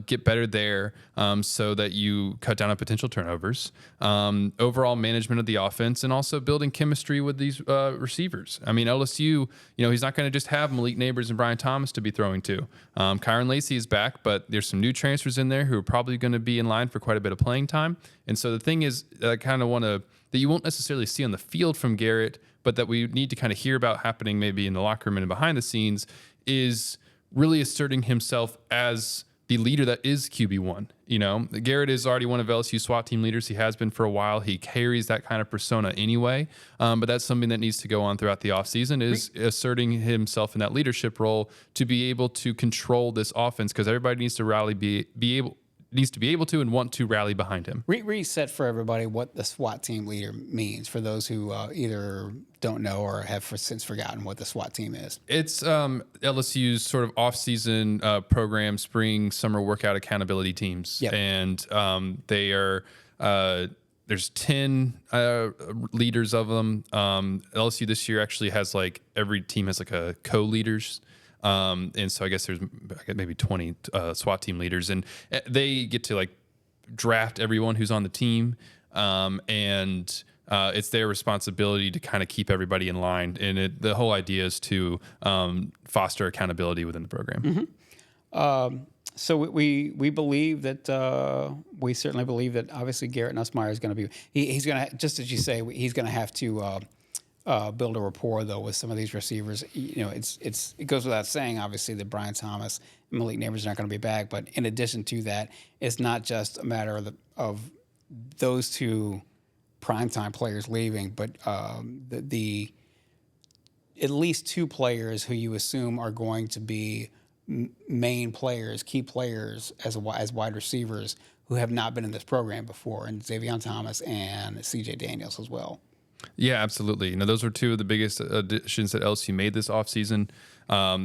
get better there so that you cut down on potential turnovers. Overall management of the offense, and also building chemistry with these receivers. I mean, LSU, he's not going to just have Malik Neighbors and Brian Thomas to be throwing to. Kyron Lacey is back, but there's some new transfers in there who are probably going to be in line for quite a bit of playing time. And so the thing is, I kind of want to, that you won't necessarily see on the field from Garrett, but that we need to kind of hear about happening maybe in the locker room and behind the scenes, is really asserting himself as the leader that is QB1. Garrett is already one of LSU's SWAT team leaders. He has been for a while. He carries that kind of persona anyway. But that's something that needs to go on throughout the offseason, is asserting himself in that leadership role to be able to control this offense, because everybody needs to needs to be able to and want to rally behind him. Reset for everybody what the SWAT team leader means, for those who either don't know or have since forgotten what the SWAT team is. It's LSU's sort of off-season program, spring, summer workout accountability teams. Yep. And they are there's 10 leaders of them. LSU this year actually has every team has a co-leaders. And so I guess there's maybe 20 SWAT team leaders, and they get to draft everyone who's on the team. And it's their responsibility to kind of keep everybody in line. And the whole idea is to foster accountability within the program. Mm-hmm. So we believe that we certainly believe that obviously Garrett Nussmeier is going to be, he's going to, just as you say, he's going to have to build a rapport though with some of these receivers. It goes without saying, obviously, that Brian Thomas and Malik Neighbors are not going to be back. But in addition to that, it's not just a matter of those two primetime players leaving, but the at least two players who you assume are going to be main players, key players as wide receivers who have not been in this program before, and Xavier Thomas and C.J. Daniels as well. Yeah, absolutely. Those are two of the biggest additions that LSU made this offseason.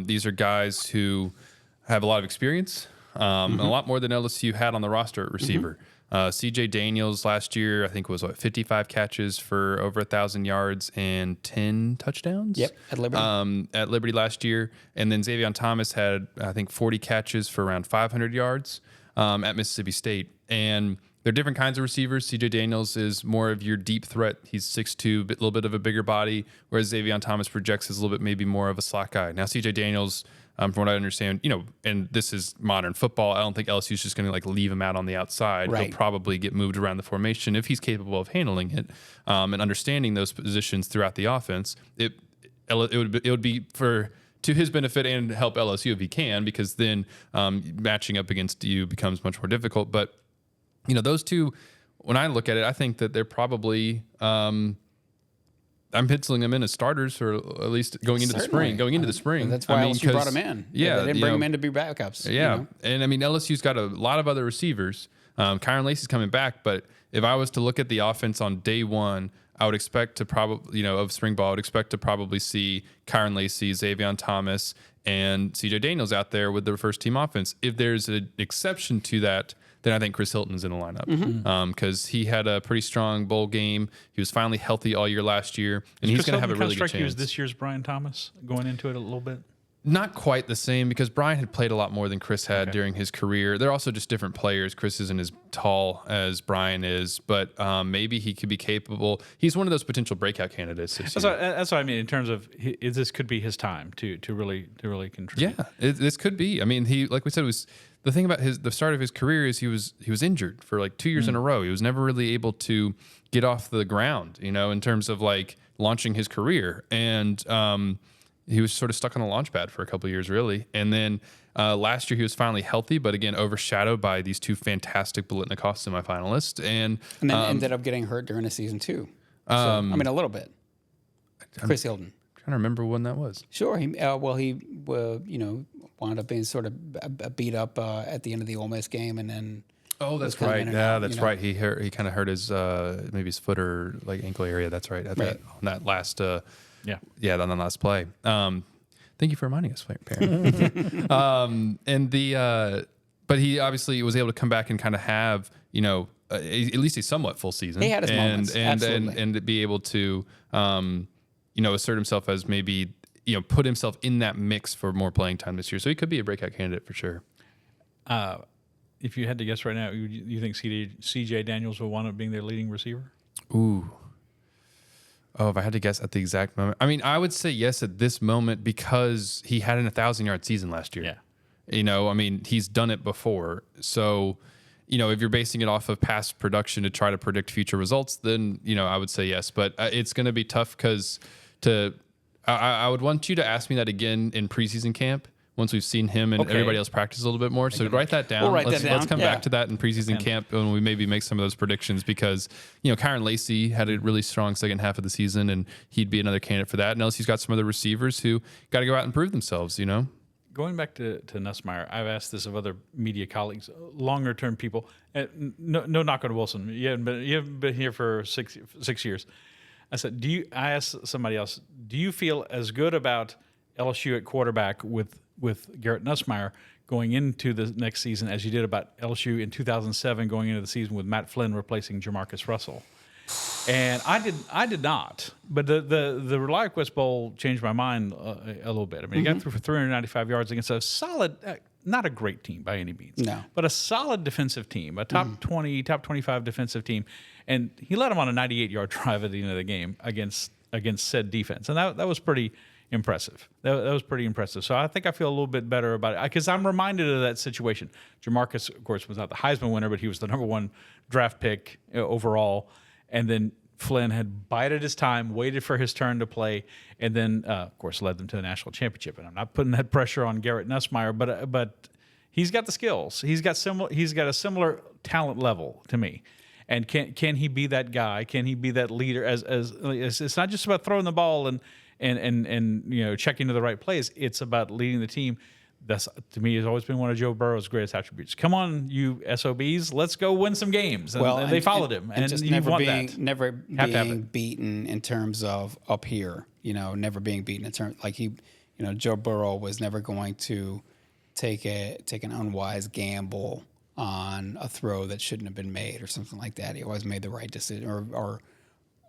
These are guys who have a lot of experience, and a lot more than LSU had on the roster at receiver. CJ Daniels last year, I think, was 55 catches for over 1,000 yards and 10 touchdowns. Yep, at Liberty. At Liberty last year. And then Xavier Thomas had, I think, 40 catches for around 500 yards at Mississippi State. And they're different kinds of receivers. CJ Daniels is more of your deep threat. He's 6'2", a little bit of a bigger body, whereas Xavier Thomas projects as a little bit maybe more of a slot guy. Now, CJ Daniels, from what I understand, and this is modern football, I don't think LSU is just going to leave him out on the outside. Right. He'll probably get moved around the formation if he's capable of handling it and understanding those positions throughout the offense. It would be to his benefit and help LSU if he can, because then matching up against you becomes much more difficult. But those two, when I look at it, I think that they're probably. I'm penciling them in as starters, or at least going into the spring. And that's why LSU brought them in. Yeah, they didn't bring them in to be backups. Yeah, and I mean LSU's got a lot of other receivers. Kyron Lacey's coming back, but if I was to look at the offense on day one, I would expect to probably, of spring ball, I would expect to probably see Kyron Lacey, Xavier Thomas, and CJ Daniels out there with the first team offense. If there's an exception to that, then I think Chris Hilton's in the lineup because he had a pretty strong bowl game. He was finally healthy all year last year, and he's going to have a really good chance. He was this year's Brian Thomas going into it a little bit. Not quite the same, because Brian had played a lot more than Chris had during his career. They're also just different players. Chris isn't as tall as Brian is, but maybe he could be capable. He's one of those potential breakout candidates this year. That's what I mean in terms of this could be his time to really contribute. Yeah, this could be. I mean, he, like we said, was the thing about the start of his career is he was injured for 2 years in a row. He was never really able to get off the ground, in terms of launching his career, and he was sort of stuck on the launch pad for a couple of years, really. And then last year he was finally healthy, but again overshadowed by these two fantastic Biletnikoff semifinalists, and then ended up getting hurt during the season too. A little bit. Chris Hilton. Trying to remember when that was. Sure. He wound up being sort of beat up at the end of the Ole Miss game, and then. Oh, that's right. Yeah, that's right. He kind of hurt his maybe his foot or ankle area. That's right. On that last. On the last play. Thank you for reminding us, Perryn. But he obviously was able to come back and kind of have at least a somewhat full season. He had his moments, and to be able to assert himself as maybe put himself in that mix for more playing time this year. So he could be a breakout candidate for sure. If you had to guess right now, you think CJ Daniels will wind up being their leading receiver? Ooh. Oh, if I had to guess at the exact moment, I mean, I would say yes at this moment because he had an 1,000-yard season last year. Yeah. He's done it before. So, if you're basing it off of past production to try to predict future results, then, I would say yes. But it's going to be tough because I would want you to ask me that again in preseason camp once we've seen him and everybody else practice a little bit more. So write that down. Let's come back to that in preseason camp when we maybe make some of those predictions, because, Kyron Lacey had a really strong second half of the season, and he'd be another candidate for that. And LSU's got some other receivers who got to go out and prove themselves, Going back to Nussmeier, I've asked this of other media colleagues, longer term people. No knock on Wilson. You haven't been here for six years. I said, I asked somebody else, do you feel as good about LSU at quarterback with Garrett Nussmeier going into the next season as you did about LSU in 2007 going into the season with Matt Flynn replacing Jamarcus Russell? And I did not. But the ReliaQuest Bowl changed my mind a little bit. He got through for 395 yards against a solid, not a great team by any means, but a solid defensive team, a top 20, top 25 defensive team. And he led them on a 98-yard drive at the end of the game against said defense. And that was pretty impressive. That was pretty impressive. So I think I feel a little bit better about it because I'm reminded of that situation. Jamarcus, of course, was not the Heisman winner, but he was the number one draft pick overall. And then Flynn had bided his time, waited for his turn to play, and then, of course, led them to a national championship. And I'm not putting that pressure on Garrett Nussmeier, but he's got the skills. He's got a similar talent level to me. And can he be that guy? Can he be that leader? As it's not just about throwing the ball and checking to the right place. It's about leading the team. That's, to me, has always been one of Joe Burrow's greatest attributes. Come on, you SOBs, let's go win some games. And they followed him, and just never being beaten in terms of up here. Never being beaten in terms Joe Burrow was never going to take an unwise gamble on a throw that shouldn't have been made or something like that. He always made the right decision, or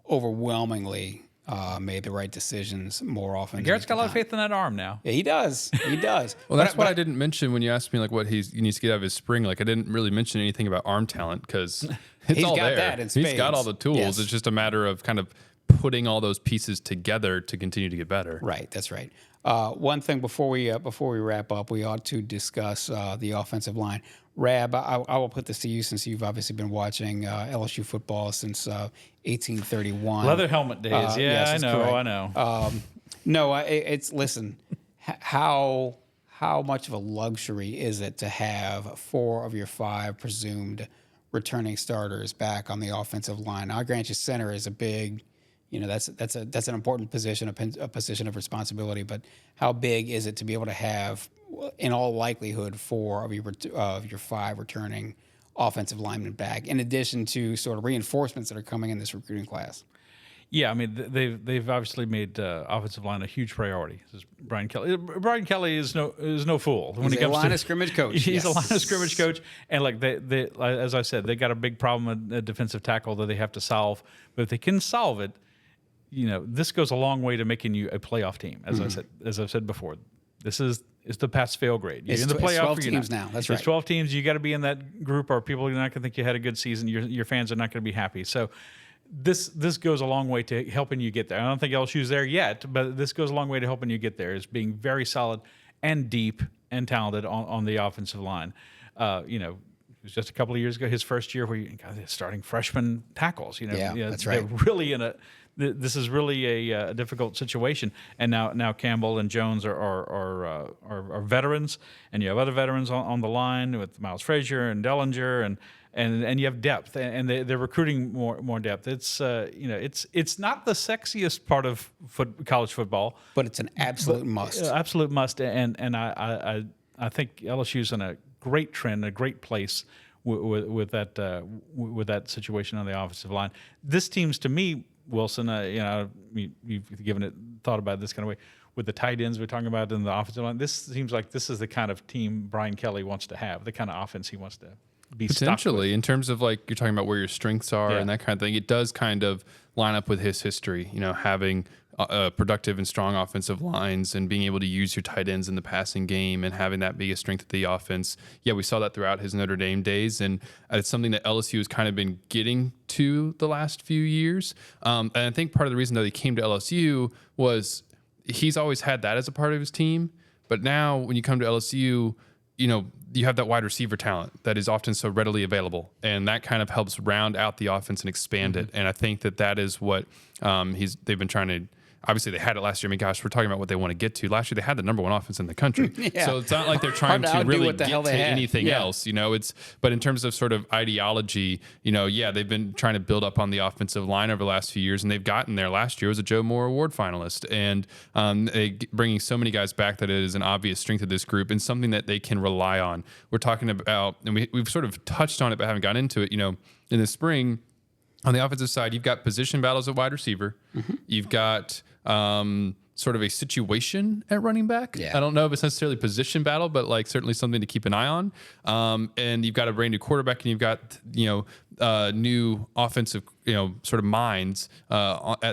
overwhelmingly made the right decisions more often. Garrett's got a lot of faith in that arm now. Yeah, he does. He does. Well, that's what I didn't mention when you asked me like what he needs to get out of his spring. Like I didn't really mention anything about arm talent because it's He's all got there. that in He's spades. got all the tools. Yes. It's just a matter of kind of putting all those pieces together to continue to get better. Right, that's right. One thing before we wrap up, we ought to discuss the offensive line. Rab, I will put this to you since you've obviously been watching LSU football since 1831. Leather helmet days. Yes, I that's know. correct. I know. No, it's listen. How much of a luxury is it to have 4 of your 5 presumed returning starters back on the offensive line? I'll grant you, center is a big. That's an important position, a position of responsibility. But how big is it to be able to have, in all likelihood, 4 of your 5 returning offensive linemen back, in addition to sort of reinforcements that are coming in this recruiting class? Yeah, I mean they've obviously made offensive line a huge priority. This is Brian Kelly. Brian Kelly is no fool when He's it comes a line to of scrimmage coach. He's Yes. a line of scrimmage coach, and like they as I said, they got a big problem at defensive tackle that they have to solve. But if they can solve it, this goes a long way to making you a playoff team. As I've said before, this is the pass-fail grade. You're in the playoff. 12 teams now. That's right. It's 12 teams. You got to be in that group, or people are not going to think you had a good season. Your fans are not going to be happy. So this goes a long way to helping you get there. I don't think LSU's there yet, but this goes a long way to helping you get there. Is being very solid and deep and talented on the offensive line. It was just a couple of years ago, his first year, where you got starting freshman tackles. That's right. They're really this is really a difficult situation, and now Campbell and Jones are veterans, and you have other veterans on the line with Miles Frazier and Dellinger, and you have depth, and they're recruiting more depth. It's it's not the sexiest part of college football, But it's an absolute must. Absolute must, and I think LSU's in a great trend, a great place with that situation on the offensive line. This team's, to me, Wilson, you've given it thought about it this kind of way with the tight ends we're talking about in the offensive line. This seems like this is the kind of team Brian Kelly wants to have, the kind of offense he wants to be Potentially, in terms of like you're talking about where your strengths are and that kind of thing, it does kind of line up with his history. Having productive and strong offensive lines and being able to use your tight ends in the passing game and having that be a strength of the offense. Yeah, we saw that throughout his Notre Dame days, and it's something that LSU has kind of been getting to the last few years. And I think part of the reason that he came to LSU was he's always had that as a part of his team, but now when you come to LSU, you have that wide receiver talent that is often so readily available, and that kind of helps round out the offense and expand it. And I think that is what they've been trying to. Obviously, they had it last year. I mean, gosh, we're talking about what they want to get to. Last year, they had the number 1 offense in the country. So it's not like they're trying to really get to anything else. But in terms of sort of ideology, they've been trying to build up on the offensive line over the last few years, and they've gotten there. Last year was a Joe Moore Award finalist, and bringing so many guys back that it is an obvious strength of this group and something that they can rely on. We're talking about, and we've sort of touched on it, but haven't gotten into it. In the spring, on the offensive side, you've got position battles at wide receiver. Mm-hmm. You've got sort of a situation at running back. Yeah. I don't know if it's necessarily position battle, but like certainly something to keep an eye on. And you've got a brand new quarterback, and you've got new offensive sort of minds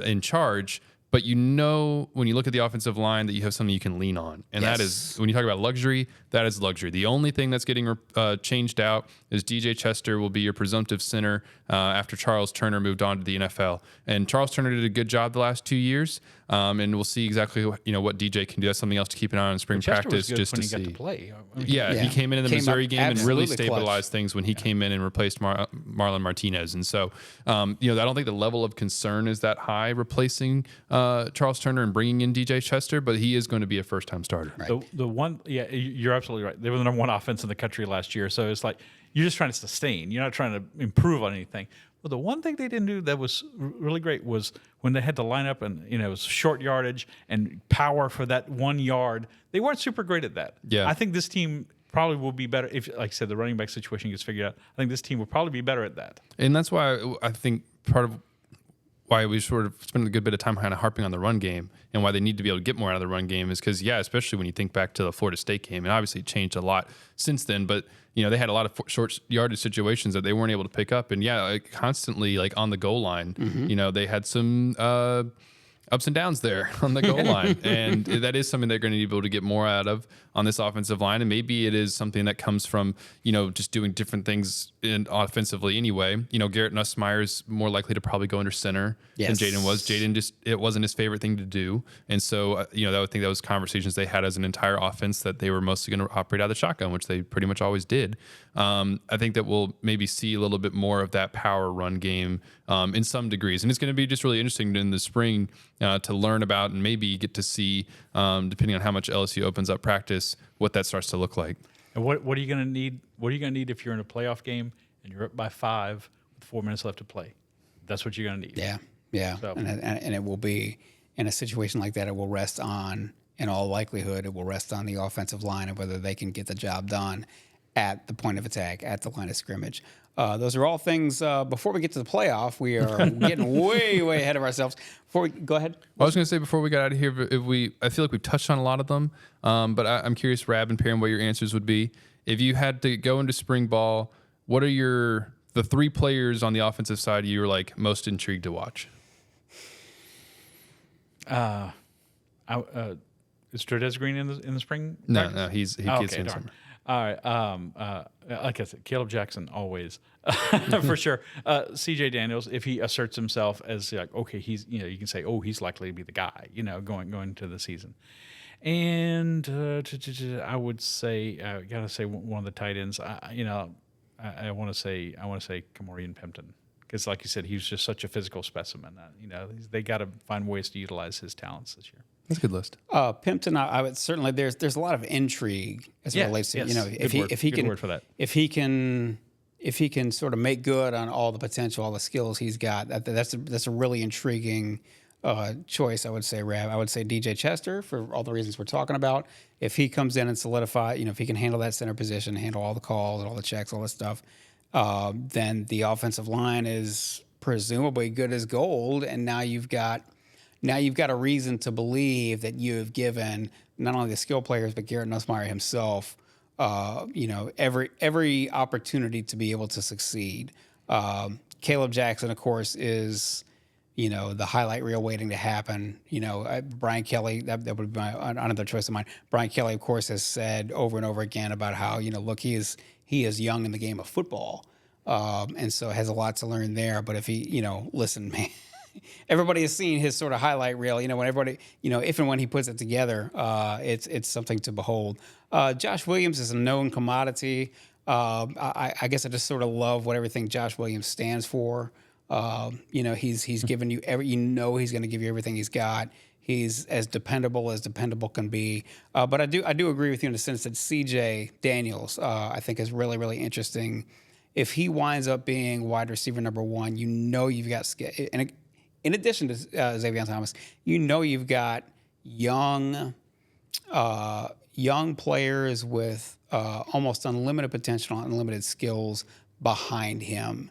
in charge. But when you look at the offensive line, that you have something you can lean on. And that is, when you talk about luxury, that is luxury. The only thing that's getting changed out is DJ Chester will be your presumptive center after Charles Turner moved on to the NFL. And Charles Turner did a good job the last 2 years. And we'll see exactly what DJ can do. That's something else to keep an eye on in spring practice, just to see. Got to play. He came in the Missouri game and really stabilized clutch. things when he came in and replaced Marlon Martinez. And so, I don't think the level of concern is that high replacing Charles Turner and bringing in DJ Chester, but he is going to be a first-time starter. Right. The one, you're absolutely right. They were the number 1 offense in the country last year, so it's like you're just trying to sustain. You're not trying to improve on anything. But the one thing they didn't do that was really great was when they had to line up and it was short yardage and power for that 1 yard. They weren't super great at that. Yeah. I think this team probably will be better if, like I said, the running back situation gets figured out. I think this team will probably be better at that. And that's why I think part of why we sort of spend a good bit of time kind of harping on the run game and why they need to be able to get more out of the run game is because, especially when you think back to the Florida State game, and obviously it changed a lot since then, but they had a lot of short yardage situations that they weren't able to pick up. And constantly like on the goal line, they had some ups and downs there on the goal line. And that is something they're going to be able to get more out of on this offensive line. And maybe it is something that comes from, just doing different things offensively anyway. Garrett Nussmeier is more likely to probably go under center than Jaden was. Jaden it wasn't his favorite thing to do. And so, I would think that was conversations they had as an entire offense that they were mostly going to operate out of the shotgun, which they pretty much always did. I think that we'll maybe see a little bit more of that power run game in some degrees. And it's going to be just really interesting in the spring to learn about and maybe get to see, depending on how much LSU opens up practice, what that starts to look like. And what are you going to need? What are you going to need if you're in a playoff game and you're up by 5 with 4 minutes left to play? That's what you're going to need. Yeah. So. And it will be in a situation like that. It will rest on, in all likelihood, it will rest on the offensive line and whether they can get the job done at the point of attack, at the line of scrimmage. Those are all things. Before we get to the playoff, we are getting way ahead of ourselves. Go ahead. Well, I was going to say before we got out of here, I feel like we've touched on a lot of them, but I'm curious, Rab and Perryn, what your answers would be if you had to go into spring ball. What are the 3 players on the offensive side you were like most intrigued to watch? Is Cortez Green in the spring? No, he gets in summer. All right. Like I said, Kaleb Jackson always for sure. CJ Daniels, if he asserts himself as like, okay, he's you can say, oh, he's likely to be the guy, going into the season. And I would say, gotta say one of the tight ends. I want to say Kamorian Pimpton, because like you said, he was just such a physical specimen. They got to find ways to utilize his talents this year. That's a good list. Pimpton, I would certainly. There's a lot of intrigue as it relates to if he can sort of make good on all the potential, all the skills he's got. That's a really intriguing choice. I would say, Rab. I would say DJ Chester for all the reasons we're talking about. If he comes in and solidify, if he can handle that center position, handle all the calls and all the checks, all this stuff, then the offensive line is presumably good as gold, and now you've got a reason to believe that you have given not only the skill players but Garrett Nussmeier himself, every opportunity to be able to succeed. Kaleb Jackson, of course, is the highlight reel waiting to happen. Brian Kelly, that would be another choice of mine. Brian Kelly, of course, has said over and over again about how look, he is young in the game of football, and so has a lot to learn there. But if he, listen, man. Everybody has seen his sort of highlight reel. When everybody, if and when he puts it together, it's something to behold. Josh Williams is a known commodity. I guess I just sort of love what everything Josh Williams stands for. He's given you he's going to give you everything he's got. He's as dependable can be. But I do agree with you in the sense that CJ Daniels, I think, is really, really interesting. If he winds up being wide receiver number 1, you've got skill. And in addition to Xavier Thomas, you've got young players with almost unlimited potential, unlimited skills behind him.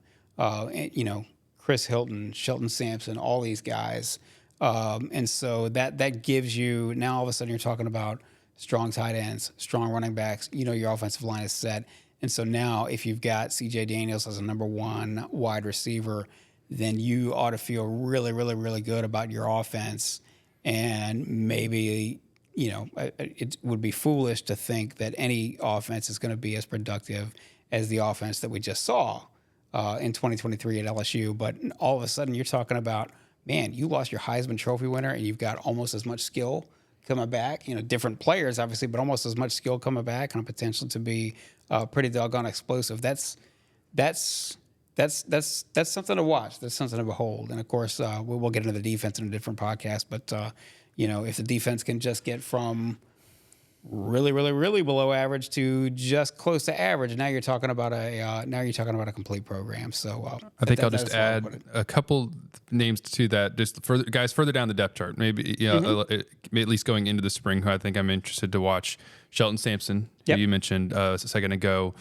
Chris Hilton, Shelton Sampson, all these guys. And so that gives you, now all of a sudden you're talking about strong tight ends, strong running backs. Your offensive line is set. And so now if you've got C.J. Daniels as a number 1 wide receiver, then you ought to feel really, really, really good about your offense. And maybe, it would be foolish to think that any offense is going to be as productive as the offense that we just saw in 2023 at LSU. But all of a sudden you're talking about, man, you lost your Heisman Trophy winner and you've got almost as much skill coming back. Different players, obviously, but almost as much skill coming back and a potential to be pretty doggone explosive. That's something to watch. That's something to behold. And of course, we'll get into the defense in a different podcast. But if the defense can just get from really, really, really below average to just close to average, now you're talking about a complete program. So I think I'll just add a couple names to that. Just further down the depth chart, maybe at least going into the spring, who I think I'm interested to watch. Shelton Sampson, who you mentioned a second ago,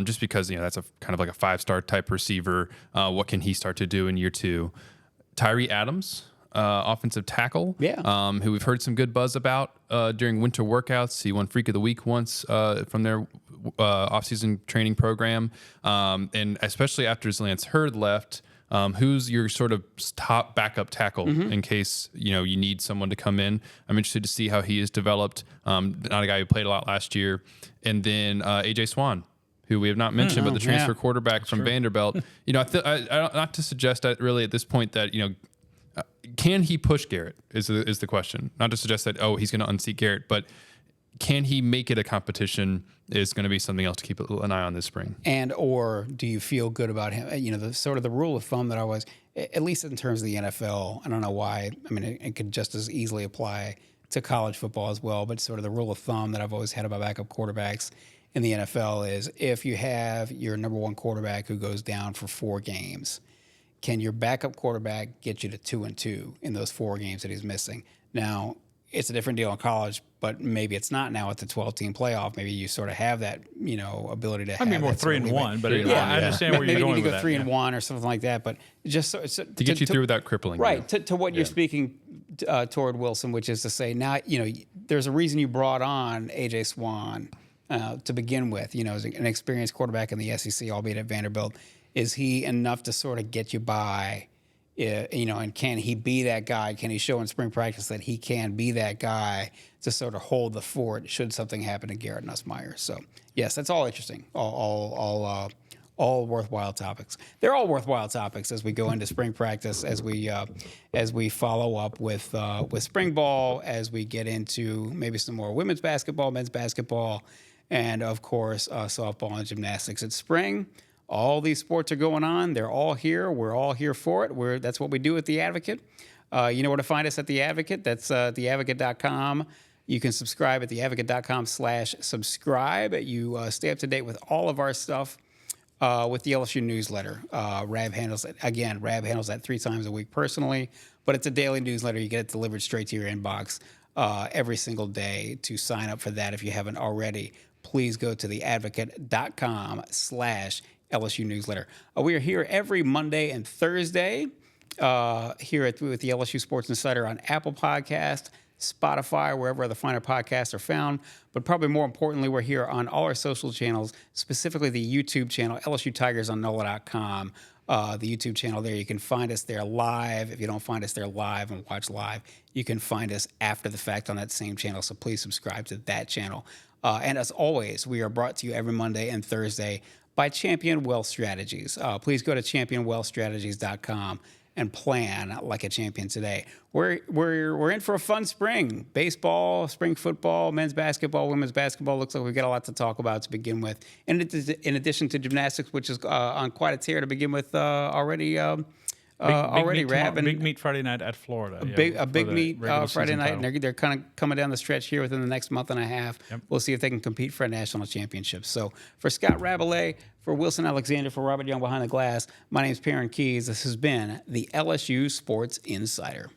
just because that's a kind of like a 5-star type receiver. What can he start to do in year 2? Tyree Adams, offensive tackle, who we've heard some good buzz about during winter workouts. He won Freak of the Week once from their offseason training program. And especially after Lance Hurd left, who's your sort of top backup tackle in case, you need someone to come in? I'm interested to see how he is developed. Not a guy who played a lot last year. And then AJ Swan, who we have not mentioned, but the transfer quarterback from Vanderbilt. Not to suggest that really at this point that, can he push Garrett is the question. Not to suggest that, he's going to unseat Garrett, but can he make it a competition is going to be something else to keep an eye on this spring. And or do you feel good about him? The sort of the rule of thumb that I was, at least in terms of the NFL, I don't know why. I mean, it could just as easily apply to college football as well, but sort of the rule of thumb that I've always had about backup quarterbacks in the NFL is if you have your number one quarterback who goes down for 4 games, can your backup quarterback get you to 2-2 in those 4 games that he's missing? Now, it's a different deal in college, but maybe it's not now at the 12-team playoff. Maybe you sort of have that, ability to have. I mean, more 3-1, but I understand where you're going with that. Maybe you go 3-1 or something like that, but just so to get you through without crippling. Right, to what you're speaking toward, Wilson, which is to say now, there's a reason you brought on A.J. Swan to begin with, as an experienced quarterback in the SEC, albeit at Vanderbilt. Is he enough to sort of get you by? And can he be that guy? Can he show in spring practice that he can be that guy to sort of hold the fort should something happen to Garrett Nussmeier? So, yes, that's all interesting, all worthwhile topics. They're all worthwhile topics as we go into spring practice, as we follow up with spring ball, as we get into maybe some more women's basketball, men's basketball, and, of course, softball and gymnastics. It's spring. All these sports are going on. They're all here. We're all here for it. That's what we do at The Advocate. You know where to find us at The Advocate. That's theadvocate.com. You can subscribe at theadvocate.com/subscribe. You stay up to date with all of our stuff with the LSU newsletter. Rab handles it. Again, Rab handles that 3 times a week personally, but it's a daily newsletter. You get it delivered straight to your inbox every single day. To sign up for that, if you haven't already, please go to theadvocate.com/LSU newsletter. We are here every Monday and Thursday here with the LSU Sports Insider on Apple Podcast, Spotify, wherever the finer podcasts are found. But probably more importantly, we're here on all our social channels, specifically the YouTube channel, LSU Tigers on NOLA.com. The YouTube channel there. You can find us there live. If you don't find us there live and watch live, you can find us after the fact on that same channel. So please subscribe to that channel. And as always, we are brought to you every Monday and Thursday by Champion Wealth Strategies. Please go to championwealthstrategies.com and plan like a champion today. We're in for a fun spring. Baseball, spring football, men's basketball, women's basketball. Looks like we've got a lot to talk about to begin with. In addition to gymnastics, which is on quite a tear to begin with already. Big meet Friday night at Florida. A big meet Friday night, and they're kind of coming down the stretch here within the next month and a half. Yep. We'll see if they can compete for a national championship. So for Scott Rabalais, for Wilson Alexander, for Robert Young behind the glass, my name is Perryn Keys. This has been the LSU Sports Insider.